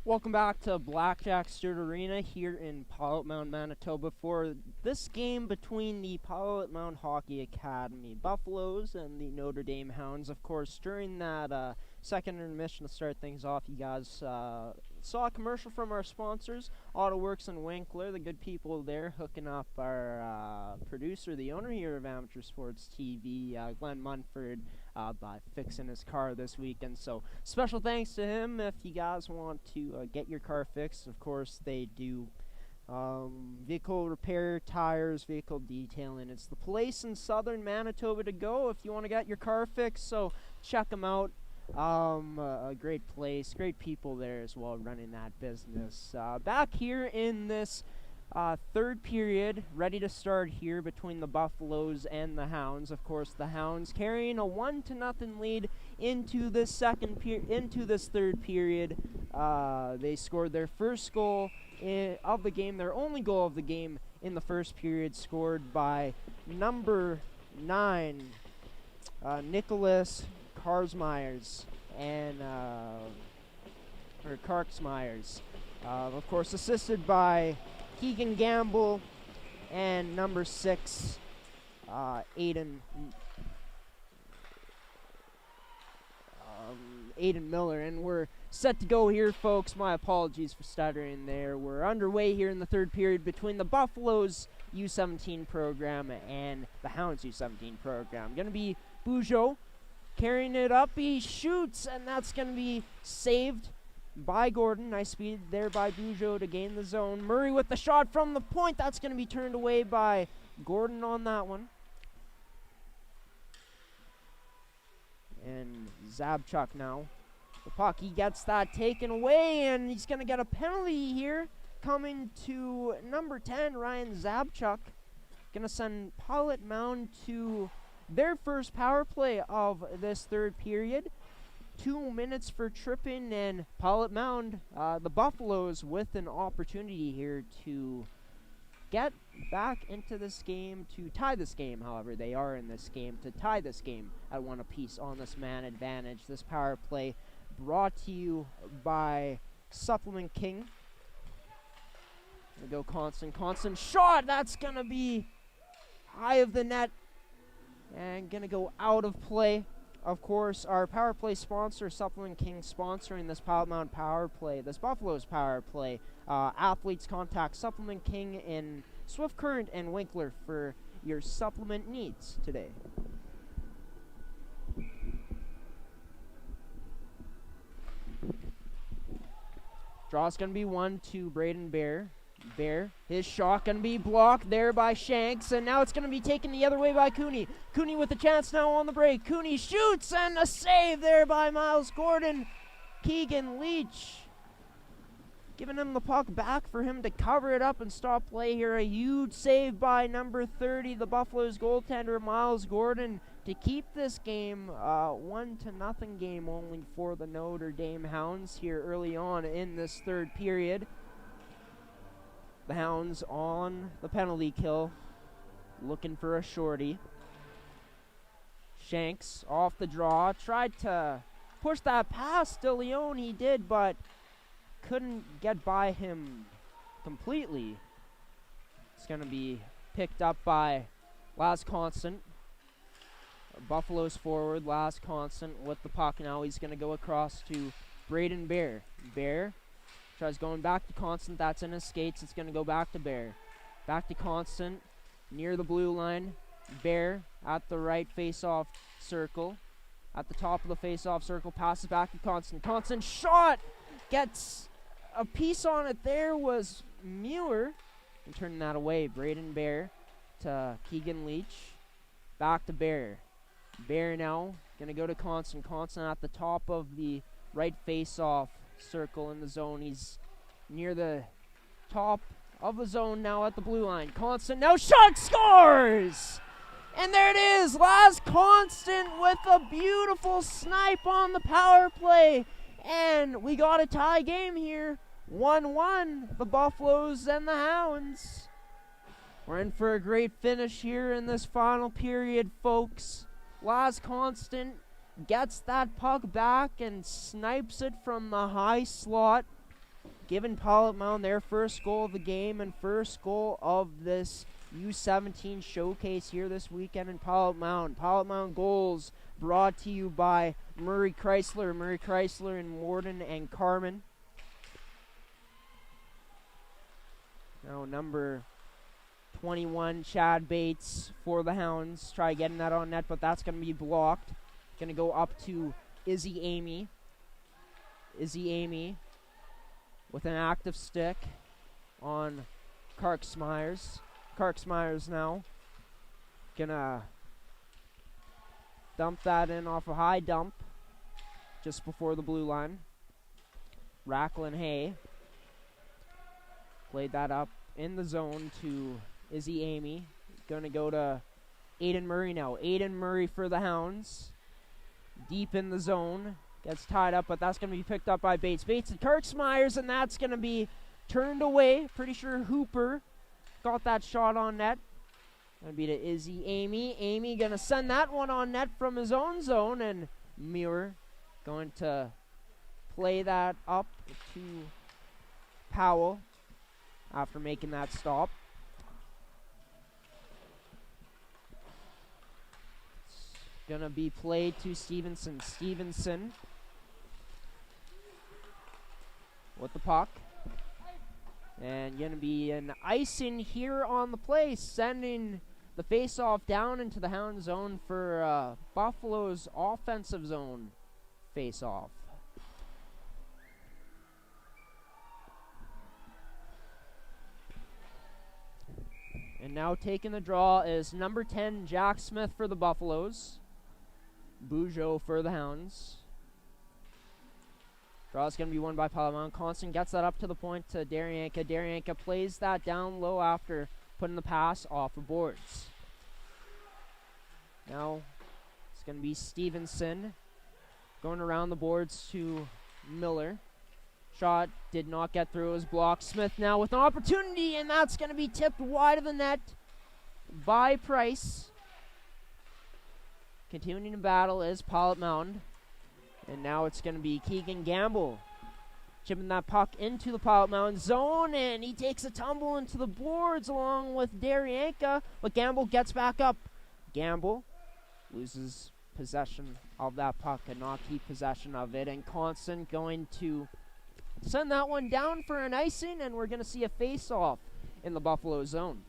S1: Welcome back to Blackjack Stewart Arena here in Pilot Mound, Manitoba for this game between the Pilot Mound Hockey Academy Buffaloes and the Notre Dame Hounds. Of course, during that second intermission to start things off, you guys saw a commercial from our sponsors, AutoWorks and Winkler, the good people there hooking up our producer, the owner here of Amateur Sports TV, Glenn Munford, by fixing his car this weekend. So special thanks to him. If you guys want to get your car fixed, of course they do vehicle repair, tires, vehicle detailing. It's the place in southern Manitoba to go if you want to get your car fixed, so check them out. A great place, great people there as well running that business. Back here in this third period, ready to start here between the Buffaloes and the Hounds. Of course, the Hounds carrying a 1-0 lead into this third period. They scored their first goal of the game, their only goal of the game in the first period, scored by number 9, Nicholas Karsmeyers and Karksmeyers. Of course, assisted by Keegan Gamble and number 6, Aiden Miller. And we're set to go here, folks. My apologies for stuttering there. We're underway here in the third period between the Buffaloes U17 program and the Hounds U17 program. Going to be Bujo carrying it up. He shoots, and that's going to be saved by Gordon. Nice speed there by Bujo to gain the zone. Murray with the shot from the point. That's going to be turned away by Gordon on that one. And Zabchuk now. The puck, he gets that taken away, and he's going to get a penalty here coming to number 10, Ryan Zabchuk. Going to send Pilot Mound to their first power play of this third period. 2 minutes for tripping, and Pilot Mound, the Buffaloes, with an opportunity here to get back into this game, to tie this game. However, they are in this game to tie this game at 1 apiece on this man advantage. This power play brought to you by Supplement King. Gonna go Constant shot. That's gonna be high of the net and gonna go out of play. Of course, our power play sponsor, Supplement King, sponsoring this Pilot Mound power play, this Buffaloes power play. Athletes contact Supplement King in Swift Current and Winkler for your supplement needs today. Draw's going to be 1 to Braden Bear. Bear, his shot going to be blocked there by Shanks, and now it's going to be taken the other way by Cooney. Cooney with a chance now on the break. Cooney shoots, and a save there by Miles Gordon. Keegan Leach giving him the puck back for him to cover it up and stop play here. A huge save by number 30, the Buffaloes goaltender, Miles Gordon, to keep this game 1-0 game only for the Notre Dame Hounds here early on in this third period. The Hounds on the penalty kill, looking for a shorty. Shanks off the draw, tried to push that past De Leon, he did, but couldn't get by him completely. It's going to be picked up by Laz Constant. Buffalo's forward, Laz Constant with the puck now. He's going to go across to Braden Bear. Bear tries going back to Constant. That's in his skates. It's going to go back to Bear. Back to Constant near the blue line. Bear at the right face-off circle. At the top of the face-off circle. Passes back to Constant. Constant shot! Gets a piece on it there was Muir. And turning that away. Braden Bear to Keegan Leach. Back to Bear. Bear now going to go to Constant. Constant at the top of the right face-off circle in the zone. He's near the top of the zone now at the blue line. Constant now shot, scores! And there it is, Laz Constant with a beautiful snipe on the power play. And we got a tie game here, 1-1, the Buffaloes and the Hounds. We're in for a great finish here in this final period, folks. Laz Constant gets that puck back and snipes it from the high slot. giving Pilot Mound their first goal of the game and first goal of this U17 showcase here this weekend in Pilot Mound. Pilot Mound goals brought to you by Murray Chrysler in Morden and Carmen. Now number 21, Chad Bates for the Hounds. Try getting that on net, but that's going to be blocked. Going to go up to Izzy Amy. Izzy Amy with an active stick on Karksmeyers. Karksmeyers now going to dump that in off a high dump just before the blue line. Racklin Hay played that up in the zone to Izzy Amy. Going to go to Aiden Murray now. Aiden Murray for the Hounds. Deep in the zone. Gets tied up, but that's going to be picked up by Bates. Bates and Karksmeyers, and that's going to be turned away. Pretty sure Hooper got that shot on net. Going to be to Izzy Amy. Amy going to send that one on net from his own zone, and Muir going to play that up to Powell after making that stop. It's going to be played to Stevenson. Stevenson with the puck. And going to be an icing here on the play, sending the face-off down into the Hound zone for Buffalo's offensive zone face-off. And now taking the draw is number 10, Jack Smith for the Buffaloes. Bujo for the Hounds. Draw is going to be won by Palamon. Constant gets that up to the point to Daryanka. Daryanka plays that down low after putting the pass off the boards. Now it's going to be Stevenson going around the boards to Miller. Shot did not get through. It was blocked. Smith now with an opportunity, and that's going to be tipped wide of the net by Price. Continuing to battle is Pilot Mound. And now it's going to be Keegan Gamble chipping that puck into the Pilot Mound zone, and he takes a tumble into the boards along with Daryanka, but Gamble gets back up. Gamble loses possession of that puck, cannot keep possession of it, and Constant going to send that one down for an icing, and we're going to see a face-off in the Buffalo zone.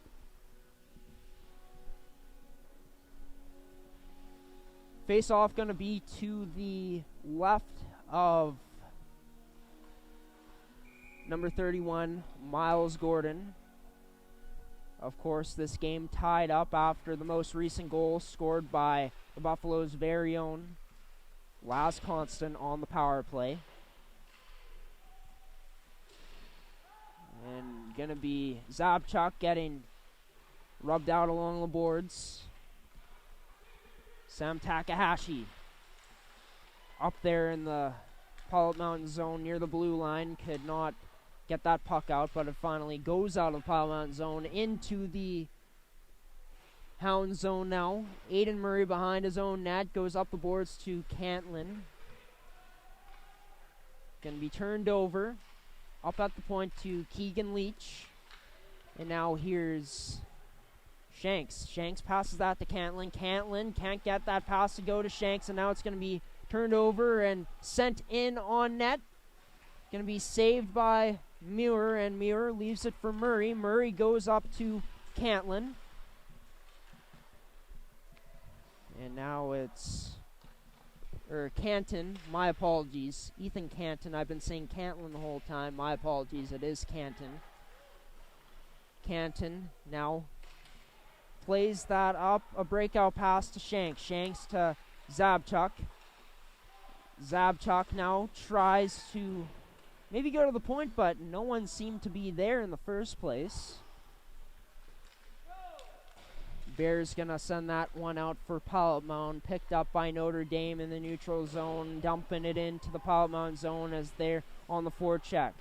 S1: Face-off going to be to the left of number 31, Miles Gordon. Of course, this game tied up after the most recent goal scored by the Buffalo's very own Laz Constant on the power play. And going to be Zabchuk getting rubbed out along the boards. Sam Takahashi up there in the Pilot Mountain zone near the blue line. Could not get that puck out, but it finally goes out of the Pilot Mountain zone into the Hound zone now. Aiden Murray behind his own net. Goes up the boards to Cantlin. Going to be turned over. Up at the point to Keegan Leach. And now here's Shanks. Shanks passes that to Cantlin. Cantlin can't get that pass to go to Shanks, and now it's going to be turned over and sent in on net. Going to be saved by Muir, and Muir leaves it for Murray. Murray goes up to Cantlin. And now it's Canton, my apologies. Ethan Canton. I've been saying Cantlin the whole time. My apologies. It is Canton. Canton now plays that up. A breakout pass to Shanks. Shanks to Zabchuk. Zabchuk now tries to maybe go to the point, but no one seemed to be there in the first place. Bears gonna send that one out for Pilot Mound, picked up by Notre Dame in the neutral zone, dumping it into the Pilot Mound zone as they're on the forecheck.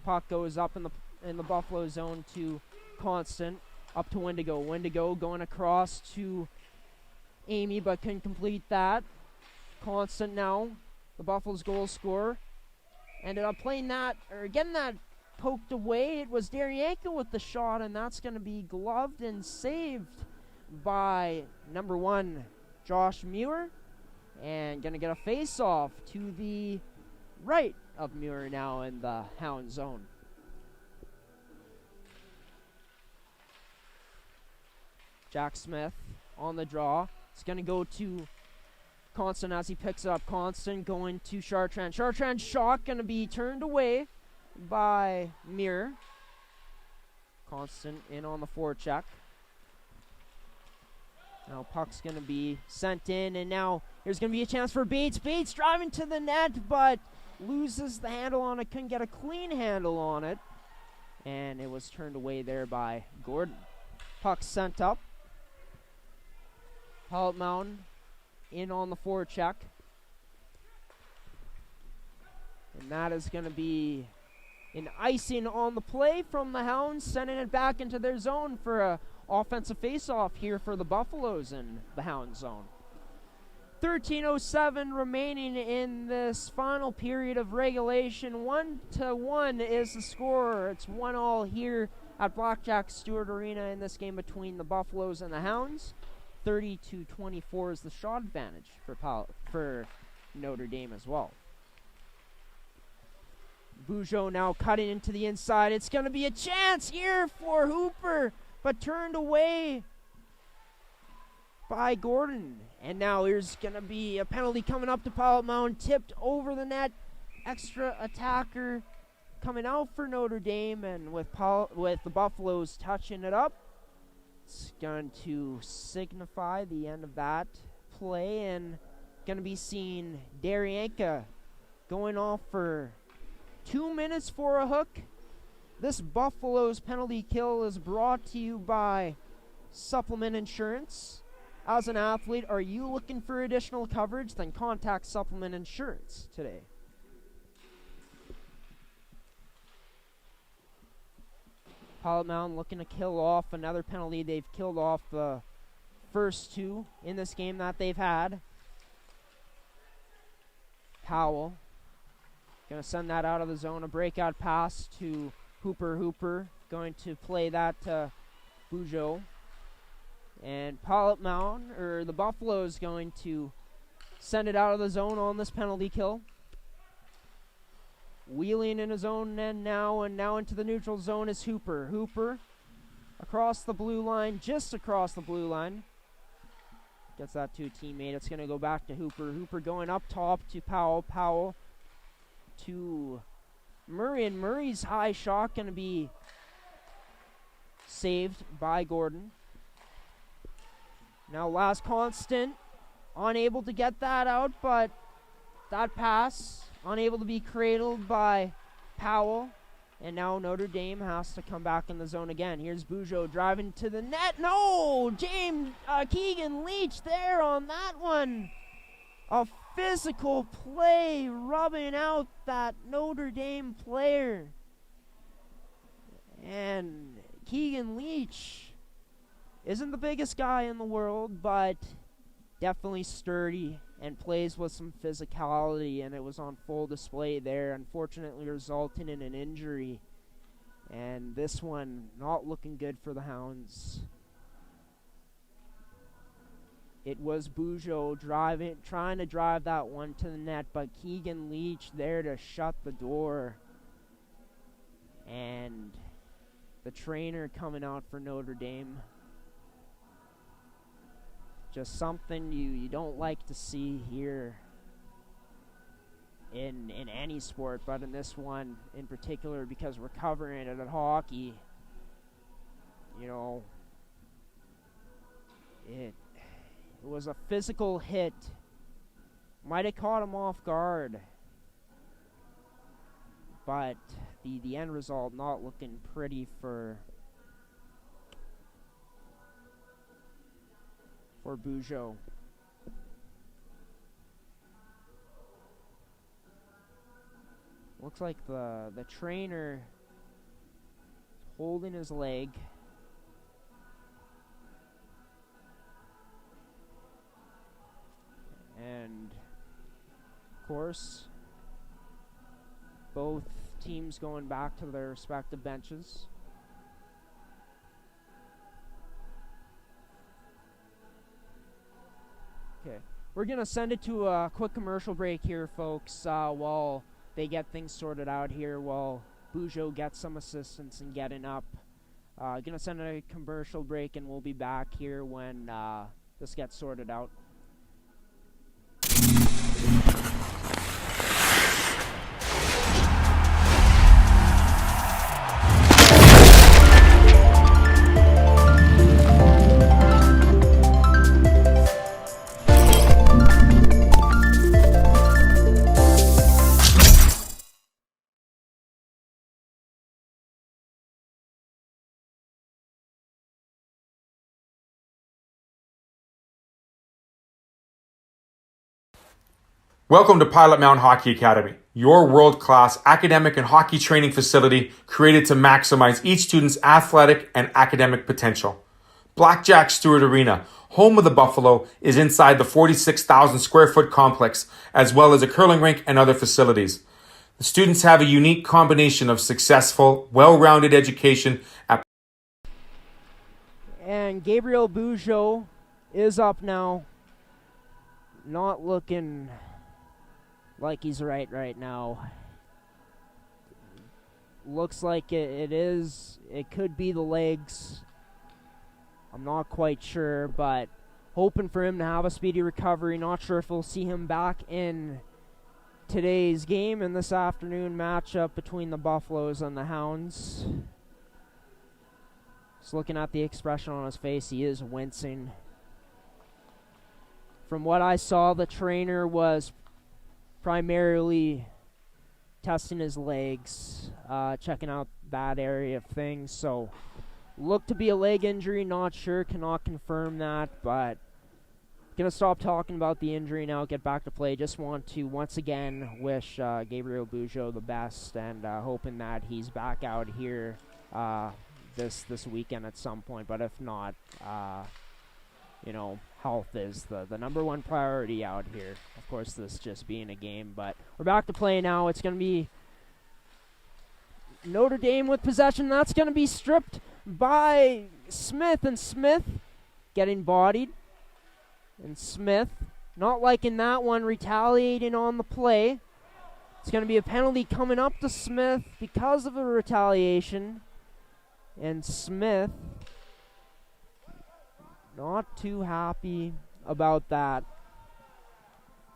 S1: Puck goes up in the Buffalo zone to Constant, up to Wendigo. Wendigo going across to Amy, but couldn't complete that. Constant now, the Buffalo's goal scorer, ended up playing that, or getting that poked away. It was Daryenka with the shot, and that's going to be gloved and saved by number 1, Josh Muir. And going to get a face-off to the right of Muir now in the Hound zone. Jack Smith on the draw. It's going to go to Constant as he picks it up. Constant going to Chartrand. Chartrand's shot going to be turned away by Muir. Constant in on the forecheck. Now puck's going to be sent in, and now there's going to be a chance for Bates. Bates driving to the net, but loses the handle on it. Couldn't get a clean handle on it. And it was turned away there by Gordon. Puck sent up. Pilot Mountain in on the forecheck. And that is going to be an icing on the play from the Hounds, sending it back into their zone for a offensive face-off here for the Buffaloes in the Hound zone. 13:07 remaining in this final period of regulation. 1-1 is the score. It's 1-1 here at Blackjack Stewart Arena in this game between the Buffaloes and the Hounds. 30-24 is the shot advantage for Notre Dame as well. Bugeaud now cutting into the inside. It's going to be a chance here for Hooper, but turned away by Gordon. And now here's going to be a penalty coming up to Pilot Mountain. Tipped over the net. Extra attacker coming out for Notre Dame. And with the Buffaloes touching it up, it's going to signify the end of that play. And going to be seeing Daryenka going off for 2 minutes for a hook. This Buffaloes penalty kill is brought to you by Supplement Insurance. As an athlete, are you looking for additional coverage? Then contact Supplement Insurance today. Pilot Mountain looking to kill off another penalty. They've killed off the first 2 in this game that they've had. Powell going to send that out of the zone. A breakout pass to Hooper. Hooper going to play that to Bugeaud. And Pilot Mountain, or the Buffaloes, going to send it out of the zone on this penalty kill. Wheeling in his own end now, and now into the neutral zone is Hooper. Hooper across the blue line, just across the blue line. Gets that to a teammate. It's going to go back to Hooper. Hooper going up top to Powell. Powell to Murray, and Murray's high shot going to be saved by Gordon. Now last Constant, unable to get that out, but that pass unable to be cradled by Powell. And now Notre Dame has to come back in the zone again. Here's Bugeaud driving to the net. No! Keegan Leach there on that one. A physical play rubbing out that Notre Dame player. And Keegan Leach isn't the biggest guy in the world, but definitely sturdy and plays with some physicality, and it was on full display there, unfortunately resulting in an injury. And this one not looking good for the Hounds. It was Bugeaud trying to drive that one to the net, but Keegan Leach there to shut the door. And the trainer coming out for Notre Dame. Just something you don't like to see here in any sport, but in this one in particular, because we're covering it at hockey. You know, it was a physical hit. Might have caught him off guard, but the end result not looking pretty for Bugeaud. Looks like the trainer holding his leg. And of course, both teams going back to their respective benches. Okay, we're going to send it to a quick commercial break here, folks, while they get things sorted out here, while Bujo gets some assistance in getting up. Going to send a commercial break, and we'll be back here when this gets sorted out.
S4: Welcome to Pilot Mound Hockey Academy, your world-class academic and hockey training facility created to maximize each student's athletic and academic potential. Blackjack Stewart Arena, home of the Buffalo, is inside the 46,000 square foot complex, as well as a curling rink and other facilities. The students have a unique combination of successful, well-rounded education at...
S1: And Gabriel Bujo is up now. Not looking like he's right now. Looks like it is. It could be the legs. I'm not quite sure, but hoping for him to have a speedy recovery. Not sure if we'll see him back in today's game in this afternoon matchup between the Buffaloes and the Hounds. Just looking at the expression on his face, he is wincing. From what I saw, the trainer was primarily testing his legs, checking out that area of things. So, looked to be a leg injury. Not sure, cannot confirm that, but gonna stop talking about the injury now. Get back to play. Just want to once again wish Gabriel Bujo the best, and hoping that he's back out here this weekend at some point. But if not, health is the number one priority out here. Of course, this just being a game, but we're back to play now. It's going to be Notre Dame with possession. That's going to be stripped by Smith, and Smith getting bodied. And Smith, not liking that one, retaliating on the play. It's going to be a penalty coming up to Smith because of the retaliation. And Smith, not too happy about that.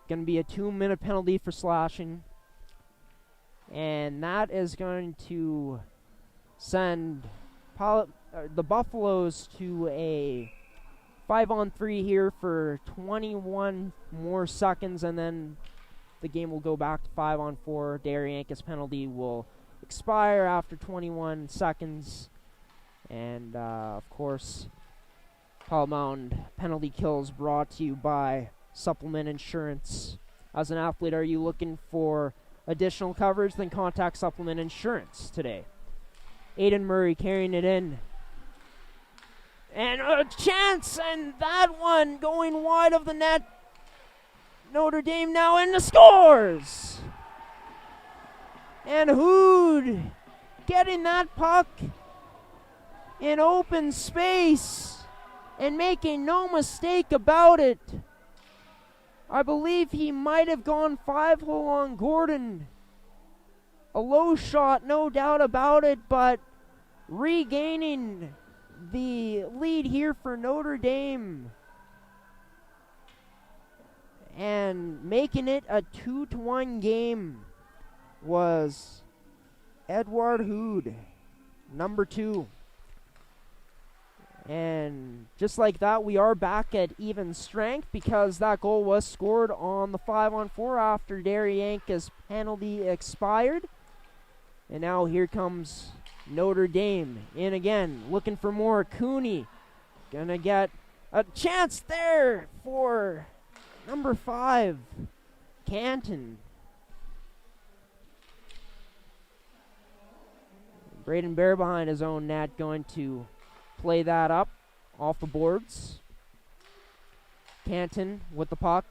S1: Going to be a 2-minute penalty for slashing. And that is going to send the Buffaloes to a 5-on-3 here for 21 more seconds, and then the game will go back to 5-on-4. Darianka's penalty will expire after 21 seconds. And, of course, Pilot Mound penalty kills brought to you by Supplement Insurance. As an athlete, are you looking for additional coverage? Then contact Supplement Insurance today. Aiden Murray carrying it in. And a chance, and that one going wide of the net. Notre Dame now in the scores! And Hood getting that puck in open space and making no mistake about it. I believe he might have gone 5-hole on Gordon. A low shot, no doubt about it, but regaining the lead here for Notre Dame and making it a 2-1 game was Edward Hood, number 2. And just like that, we are back at even strength because that goal was scored on the 5-on-4 after Darianka's penalty expired. And now here comes Notre Dame in again, looking for more. Cooney gonna get a chance there for number 5, Canton. Braden Bear behind his own net, going to play that up off the boards. Canton with the puck.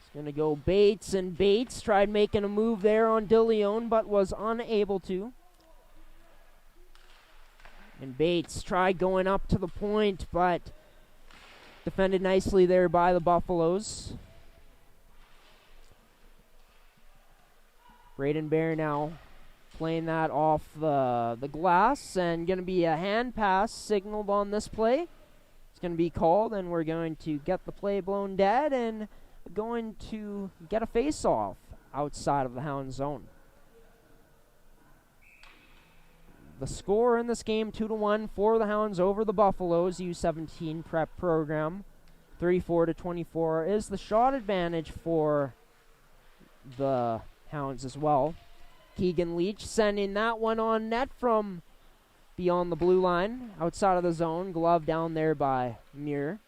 S1: He's Gonna go Bates, and Bates tried making a move there on DeLeon, but was unable to. And Bates tried going up to the point, but defended nicely there by the Buffaloes. Braden Bear now playing that off the glass, and going to be a hand pass signaled on this play. It's going to be called, and we're going to get the play blown dead and going to get a face-off outside of the Hound zone. The score in this game, 2-1 for the Hounds over the Buffaloes U17 prep program. 34-24 is the shot advantage for the Hounds as well. Keegan Leach sending that one on net from beyond the blue line, outside of the zone. Glove down there by Muir.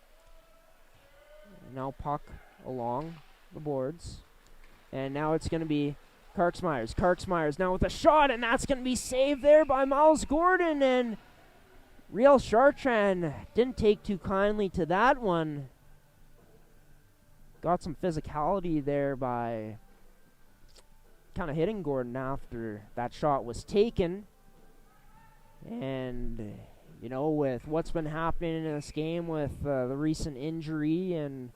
S1: Now puck along the boards. And now it's going to be Karksmeyers. Karksmeyers now with a shot, and that's going to be saved there by Miles Gordon. And Real Chartrand didn't take too kindly to that one. Got some physicality there by kind of hitting Gordon after that shot was taken. And, you know, with what's been happening in this game with the recent injury and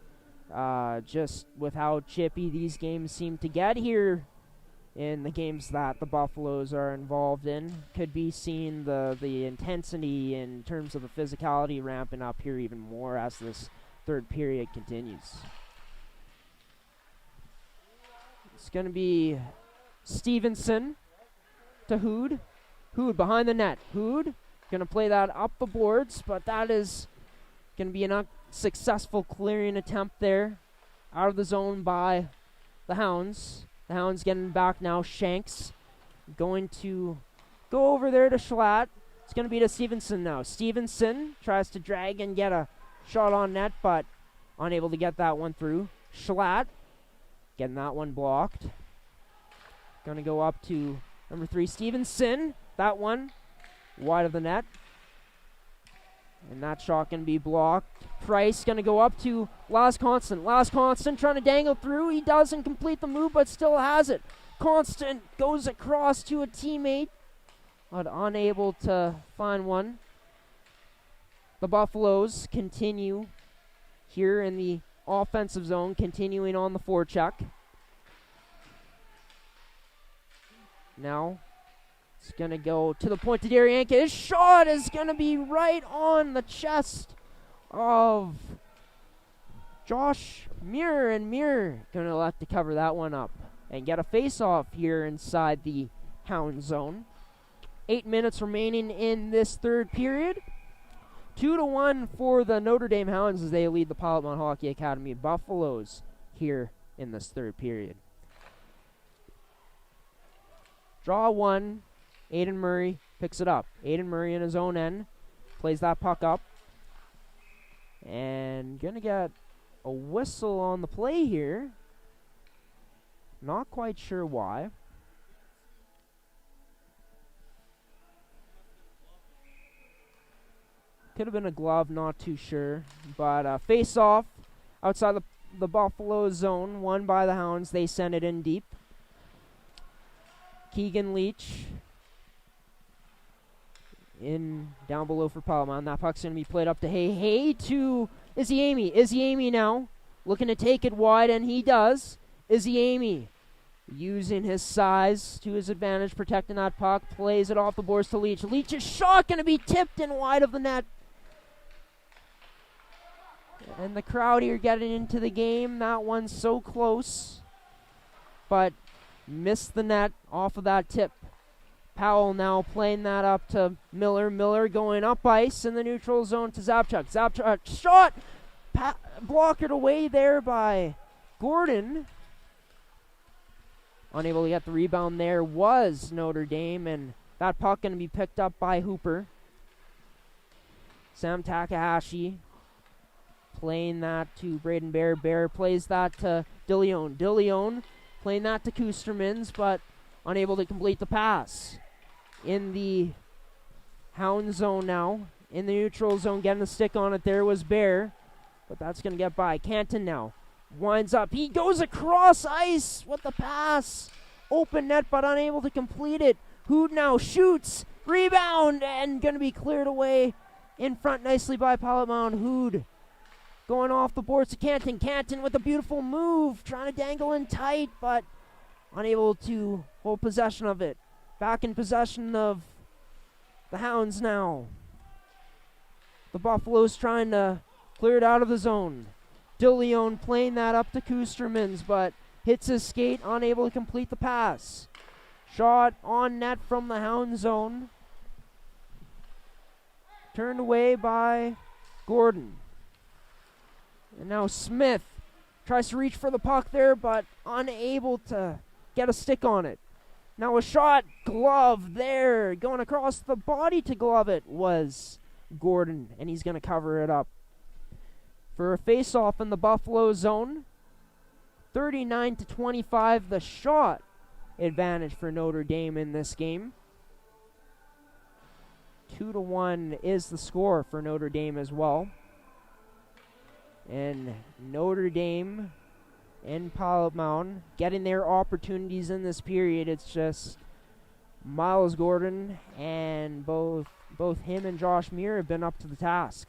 S1: just with how chippy these games seem to get here in the games that the Buffaloes are involved in, could be seeing the intensity in terms of the physicality ramping up here even more as this third period continues. It's going to be Stevenson to Hood. Hood behind the net. Hood going to play that up the boards, but that is going to be an unsuccessful clearing attempt there out of the zone by the Hounds. The Hounds getting back now. Shanks going to go over there to Schlatt. It's going to be to Stevenson now. Stevenson tries to drag and get a shot on net, but unable to get that one through. Schlatt getting that one blocked. Going to go up to number 3, Stevenson. That one wide of the net. And that shot going to be blocked. Price going to go up to Laz Constant. Laz Constant trying to dangle through. He doesn't complete the move, but still has it. Constant goes across to a teammate, but unable to find one. The Buffaloes continue here in the offensive zone, continuing on the forecheck. Now it's going to go to the point to Derianka. His shot is going to be right on the chest of Josh Muir, and Muir going to elect to cover that one up and get a face-off here inside the Hound zone. 8 minutes remaining in this third period. 2-1 for the Notre Dame Hounds as they lead the Pilot Mound Hockey Academy Buffaloes here in this third period. Draw one. Aiden Murray picks it up. Aiden Murray in his own end plays that puck up. And going to get a whistle on the play here. Not quite sure why. Could have been a glove, not too sure. But face-off outside the Buffalo zone, won by the Hounds. They send it in deep. Keegan Leach in down below for Palomon. That puck's going to be played up to Hay to Izzy Amy. Izzy Amy now looking to take it wide, and he does. Izzy Amy using his size to his advantage, protecting that puck, plays it off the boards to Leach. Leach's shot going to be tipped in wide of the net. And the crowd here getting into the game. That one's so close, but missed the net off of that tip. Powell now playing that up to Miller. Miller going up ice in the neutral zone to Zapchuk. Zapchuk shot! Blockered away there by Gordon. Unable to get the rebound there was Notre Dame, and that puck going to be picked up by Hooper. Sam Takahashi playing that to Braden Bear. Bear plays that to DeLeon. DeLeon playing that to Kustermans, but unable to complete the pass. In the Hound zone now. In the neutral zone, getting the stick on it there was Bear, but that's going to get by. Canton now winds up. He goes across ice with the pass. Open net, but unable to complete it. Hood now shoots. Rebound, and going to be cleared away in front nicely by Pilot Mound. Hood going off the boards to Canton. Canton with a beautiful move, trying to dangle in tight, but unable to hold possession of it. Back in possession of the Hounds now. The Buffaloes trying to clear it out of the zone. DeLeon playing that up to Kustermans, but hits his skate, unable to complete the pass. Shot on net from the Hound zone. Turned away by Gordon. And now Smith tries to reach for the puck there, but unable to get a stick on it. Now a shot, glove there. Going across the body to glove it was Gordon, and he's going to cover it up. For a face-off in the Buffalo zone, 39-25, the shot advantage for Notre Dame in this game. 2-1 is the score for Notre Dame as well. And Notre Dame and Pilot Mound getting their opportunities in this period. It's just Miles Gordon and both him and Josh Muir have been up to the task.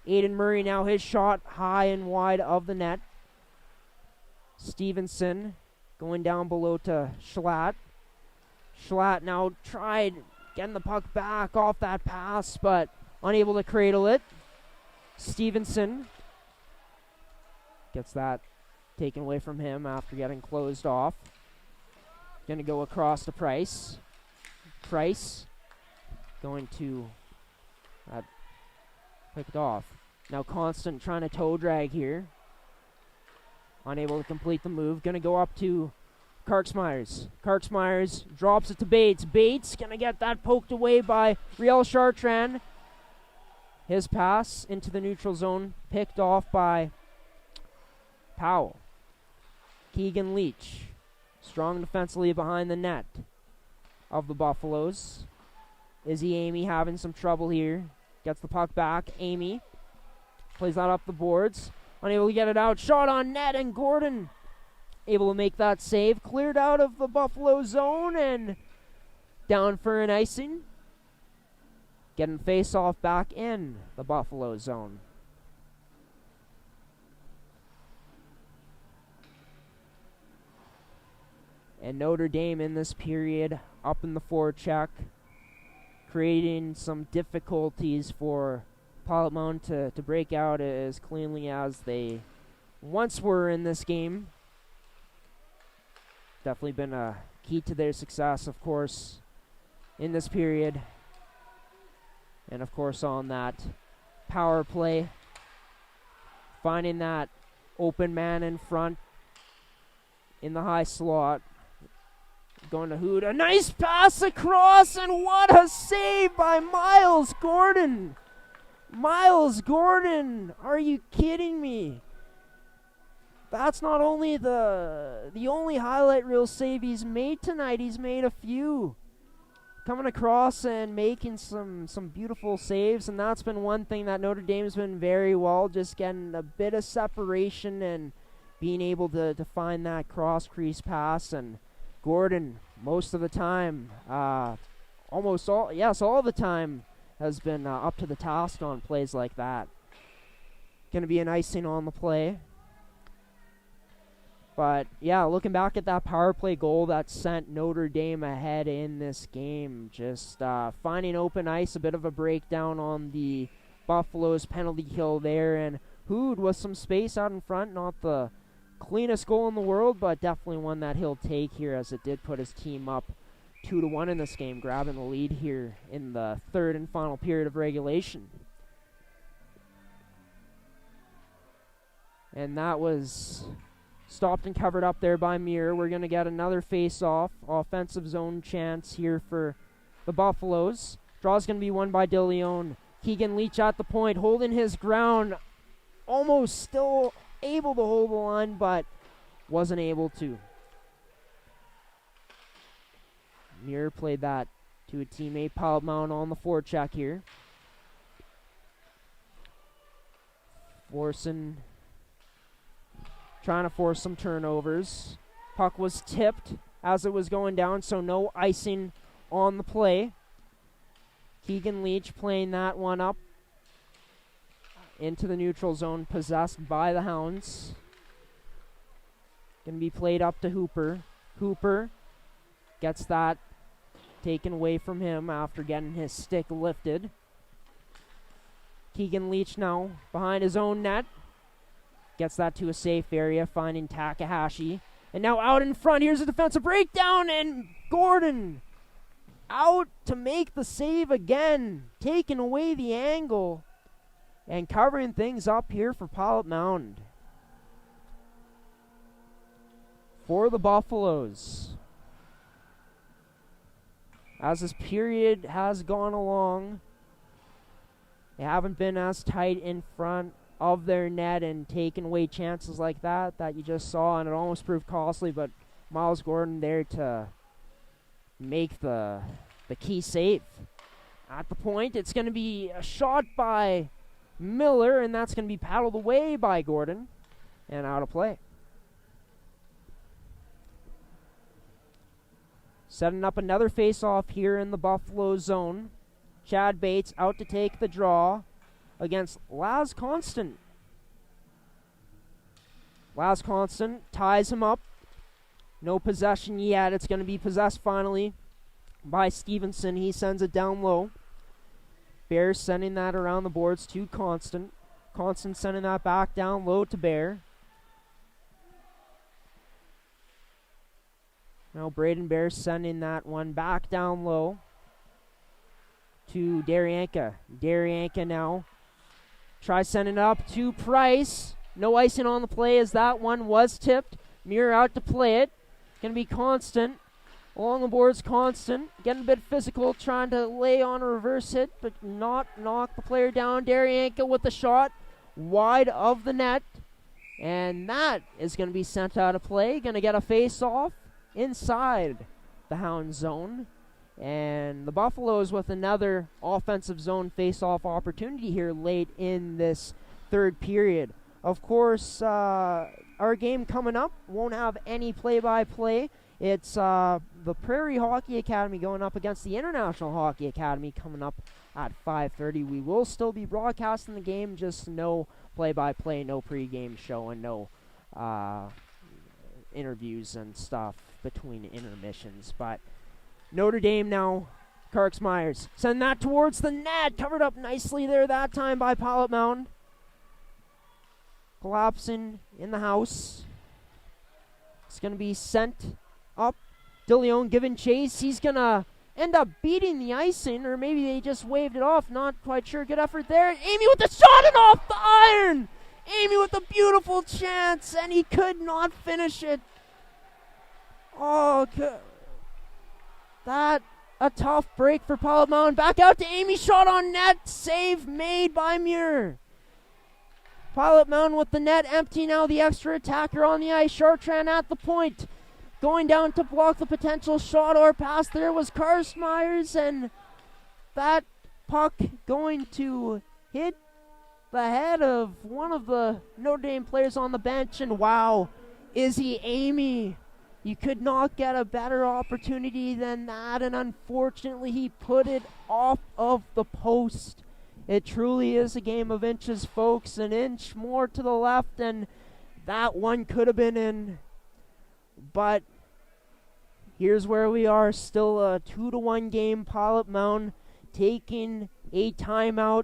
S1: Aiden Murray now, his shot high and wide of the net. Stevenson going down below to Schlatt. Schlatt now tried getting the puck back off that pass, but unable to cradle it. Stevenson gets that taken away from him after getting closed off. Going to go across to Price. Price going to picked off. Now Constant trying to toe drag here. Unable to complete the move. Going to go up to Karksmeyers. Karksmeyers drops it to Bates. Bates going to get that poked away by Riel Chartrand. His pass into the neutral zone picked off by Powell. Keegan Leach, strong defensively behind the net of the Buffaloes. Izzy Amy having some trouble here. Gets the puck back. Amy plays that up the boards. Unable to get it out. Shot on net, and Gordon able to make that save. Cleared out of the Buffalo zone and down for an icing. Getting face-off back in the Buffalo zone. And Notre Dame in this period up in the forecheck, creating some difficulties for Pilot Mound to break out as cleanly as they once were in this game. Definitely been a key to their success, of course, in this period. And, of course, on that power play, finding that open man in front in the high slot. Going to Hood. A nice pass across, and what a save by Miles Gordon. Miles Gordon, are you kidding me? That's not only the only highlight reel save he's made tonight. He's made a few. Coming across and making some beautiful saves, and that's been one thing that Notre Dame's been very well, just getting a bit of separation and being able to find that cross-crease pass. And Gordon, most of the time, all the time, has been up to the task on plays like that. Going to be an icing on the play. But, yeah, looking back at that power play goal that sent Notre Dame ahead in this game, just finding open ice, a bit of a breakdown on the Buffaloes penalty kill there, and Hood with some space out in front, not the cleanest goal in the world, but definitely one that he'll take here, as it did put his team up 2-1 in this game, grabbing the lead here in the third and final period of regulation. And that was stopped and covered up there by Muir. We're going to get another face-off, offensive zone chance here for the Buffaloes. Draw's going to be won by DeLeon. Keegan Leach at the point, holding his ground, almost still able to hold the line, but wasn't able to. Muir played that to a teammate. Pilot Mound on the forecheck here. Forcing trying to force some turnovers. Puck was tipped as it was going down, so no icing on the play. Keegan Leach playing that one up into the neutral zone, possessed by the Hounds. Going to be played up to Hooper. Hooper gets that taken away from him after getting his stick lifted. Keegan Leach now behind his own net. Gets that to a safe area, finding Takahashi. And now out in front, here's a defensive breakdown, and Gordon out to make the save again, taking away the angle and covering things up here for Pilot Mound. For the Buffaloes, as this period has gone along, they haven't been as tight in front of their net and taking away chances like that you just saw, and it almost proved costly, but Miles Gordon there to make the key save. At the point, it's going to be a shot by Miller, and that's going to be paddled away by Gordon and out of play. Setting up another face-off here in the Buffalo zone. Chad Bates out to take the draw against Laz Constant. Laz Constant ties him up. No possession yet. It's going to be possessed finally by Stevenson. He sends it down low. Bear sending that around the boards to Constant. Constant sending that back down low to Bear. Now Braden Bear sending that one back down low to Daryanka. Daryanka now tries sending it up to Price. No icing on the play as that one was tipped. Muir out to play it. Going to be Constant. Along the boards, Constant. Getting a bit physical, trying to lay on a reverse hit, but not knock the player down. Daryanka with the shot wide of the net. And that is going to be sent out of play. Going to get a face-off inside the Hound zone. And the Buffaloes with another offensive zone face-off opportunity here late in this third period. Of course, our game coming up won't have any play-by-play. It's the Prairie Hockey Academy going up against the International Hockey Academy coming up at 5:30. We will still be broadcasting the game, just no play-by-play, no pre-game show, and no interviews and stuff between intermissions. But Notre Dame now, Karks Myers. Send that towards the net. Covered up nicely there that time by Pilot Mound. Collapsing in the house. It's going to be sent up. DeLeon giving chase. He's going to end up beating the icing, or maybe they just waved it off. Not quite sure. Good effort there. Amy with the shot and off the iron. Amy with a beautiful chance, and he could not finish it. Oh, that a tough break for Pilot Mound. Back out to Amy. Shot on net. Save made by Muir. Pilot Mound with the net empty now. The extra attacker on the ice. Chartrand at the point. Going down to block the potential shot or pass. There was Karstmeyers, and that puck going to hit the head of one of the Notre Dame players on the bench. And wow, Izzy Amy. You could not get a better opportunity than that, and unfortunately he put it off of the post. It truly is a game of inches, folks. An inch more to the left, and that one could have been in. But here's where we are, still a 2-1 game. Pilot Mound taking a timeout,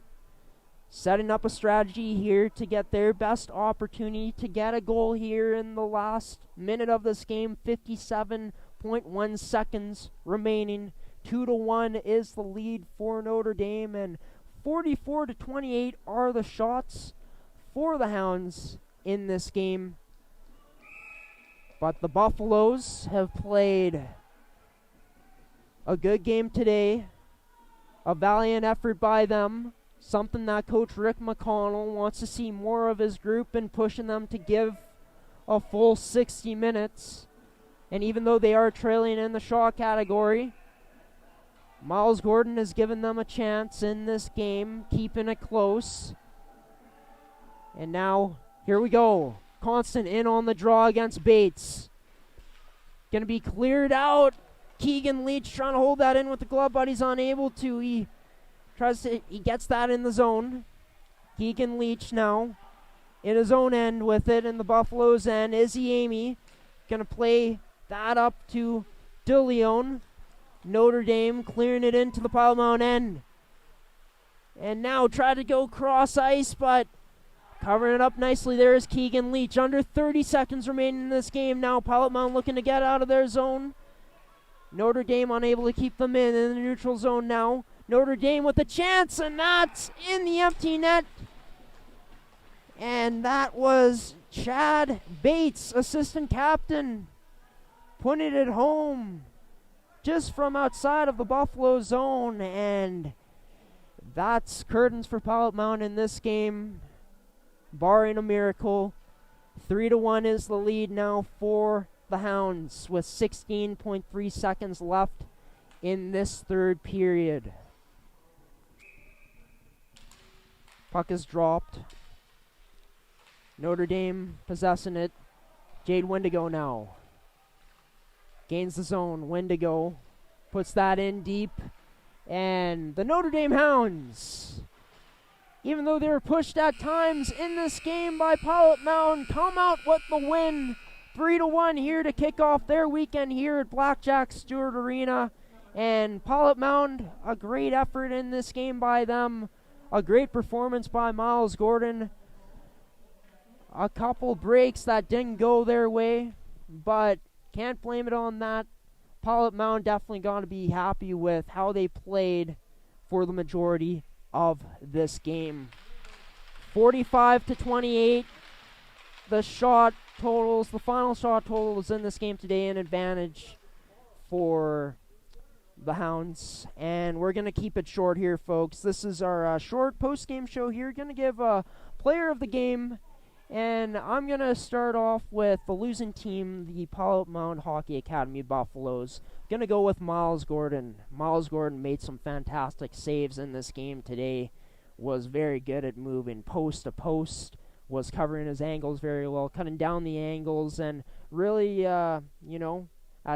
S1: setting up a strategy here to get their best opportunity to get a goal here in the last minute of this game. 57.1 seconds remaining. 2-1 is the lead for Notre Dame, and 44-28 are the shots for the Hounds in this game. But the Buffaloes have played a good game today. A valiant effort by them. Something that Coach Rick McConnell wants to see more of his group and pushing them to give a full 60 minutes. And even though they are trailing in the shot category, Miles Gordon has given them a chance in this game, keeping it close. And now, here we go. Constant in on the draw against Bates. Gonna be cleared out. Keegan Leach trying to hold that in with the glove, but he's unable to. He gets that in the zone. Keegan Leach now in his own end with it in the Buffalo's end. Izzy Amy gonna play that up to DeLeon. Notre Dame clearing it into the Pilot Mound end. And now try to go cross ice, but covering it up nicely there is Keegan Leach. Under 30 seconds remaining in this game now. Pilot Mound looking to get out of their zone. Notre Dame unable to keep them in the neutral zone now. Notre Dame with a chance, and that's in the empty net. And that was Chad Bates, assistant captain, putting it home just from outside of the Buffalo zone. And that's curtains for Pilot Mound in this game, barring a miracle. 3-1 is the lead now for the Hounds with 16.3 seconds left in this third period. Puck is dropped. Notre Dame possessing it. Jade Wendigo now. Gains the zone. Wendigo puts that in deep. And the Notre Dame Hounds, even though they were pushed at times in this game by Pilot Mound, come out with the win. 3-1 here to kick off their weekend here at Blackjack Stewart Arena. And Pilot Mound, a great effort in this game by them. A great performance by Miles Gordon. A couple breaks that didn't go their way, but can't blame it on that. Pilot Mound definitely going to be happy with how they played for the majority of this game. 45-28. The final shot totals in this game today, an advantage for the Hounds. And we're going to keep it short here, folks. This is our short post-game show here. Going to give a player of the game. And I'm going to start off with the losing team, the Pilot Mound Hockey Academy Buffaloes. Going to go with Miles Gordon. Miles Gordon made some fantastic saves in this game today. Was very good at moving post to post. Was covering his angles very well, cutting down the angles, and really, at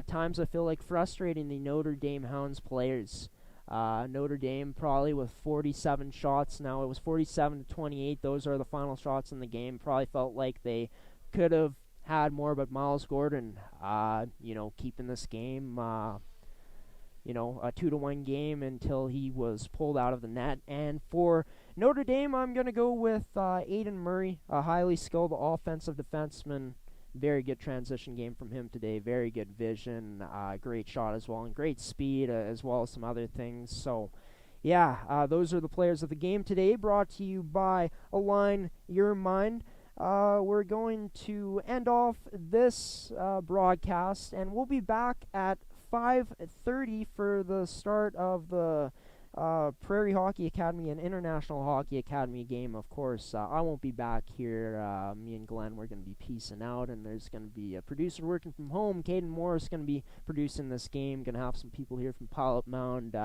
S1: times I feel like frustrating the Notre Dame Hounds players. Notre Dame probably with 47 shots. Now it was 47-28. Those are the final shots in the game. Probably felt like they could have had more, but Miles Gordon, keeping this game, a 2-1 game until he was pulled out of the net. And for Notre Dame, I'm going to go with Aiden Murray, a highly skilled offensive defenseman. Very good transition game from him today. Very good vision, great shot as well, and great speed as well as some other things. So, those are the players of the game today, brought to you by Align Your Mind. We're going to end off this broadcast, and we'll be back at 5:30 for the start of the Prairie Hockey Academy and International Hockey Academy game. Of course, I won't be back here. Me and Glenn, we're going to be peacing out, and there's going to be a producer working from home. Caden Morris is going to be producing this game. Going to have some people here from Pilot Mound,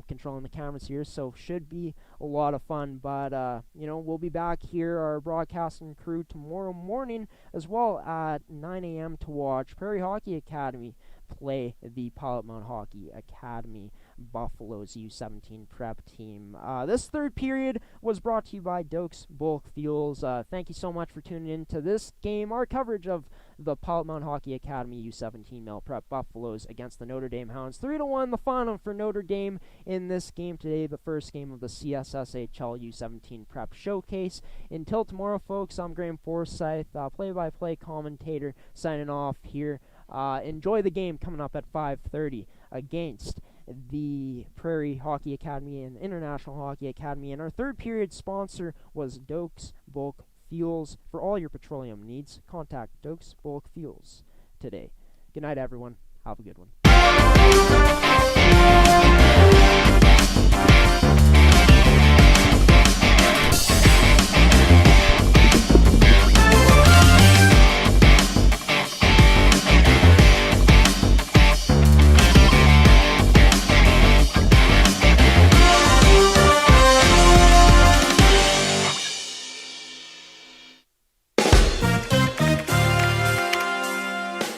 S1: controlling the cameras here, so should be a lot of fun. But, we'll be back here, our broadcasting crew, tomorrow morning as well at 9 a.m. to watch Prairie Hockey Academy play the Pilot Mound Hockey Academy Buffaloes U17 prep team. This third period was brought to you by Dokes Bulk Fuels. Thank you so much for tuning in to this game, our coverage of the Pilot Mound Hockey Academy U17 male prep Buffaloes against the Notre Dame Hounds. 3-1 the final for Notre Dame in this game today, the first game of the CSSHL U17 prep showcase. Until tomorrow, folks, I'm Graham Forsyth, play-by-play commentator, signing off here. Enjoy the game coming up at 5:30 against the Prairie Hockey Academy and International Hockey Academy. And our third period sponsor was Dokes Bulk Fuels. For all your petroleum needs, contact Dokes Bulk Fuels today. Good night, everyone. Have a good one.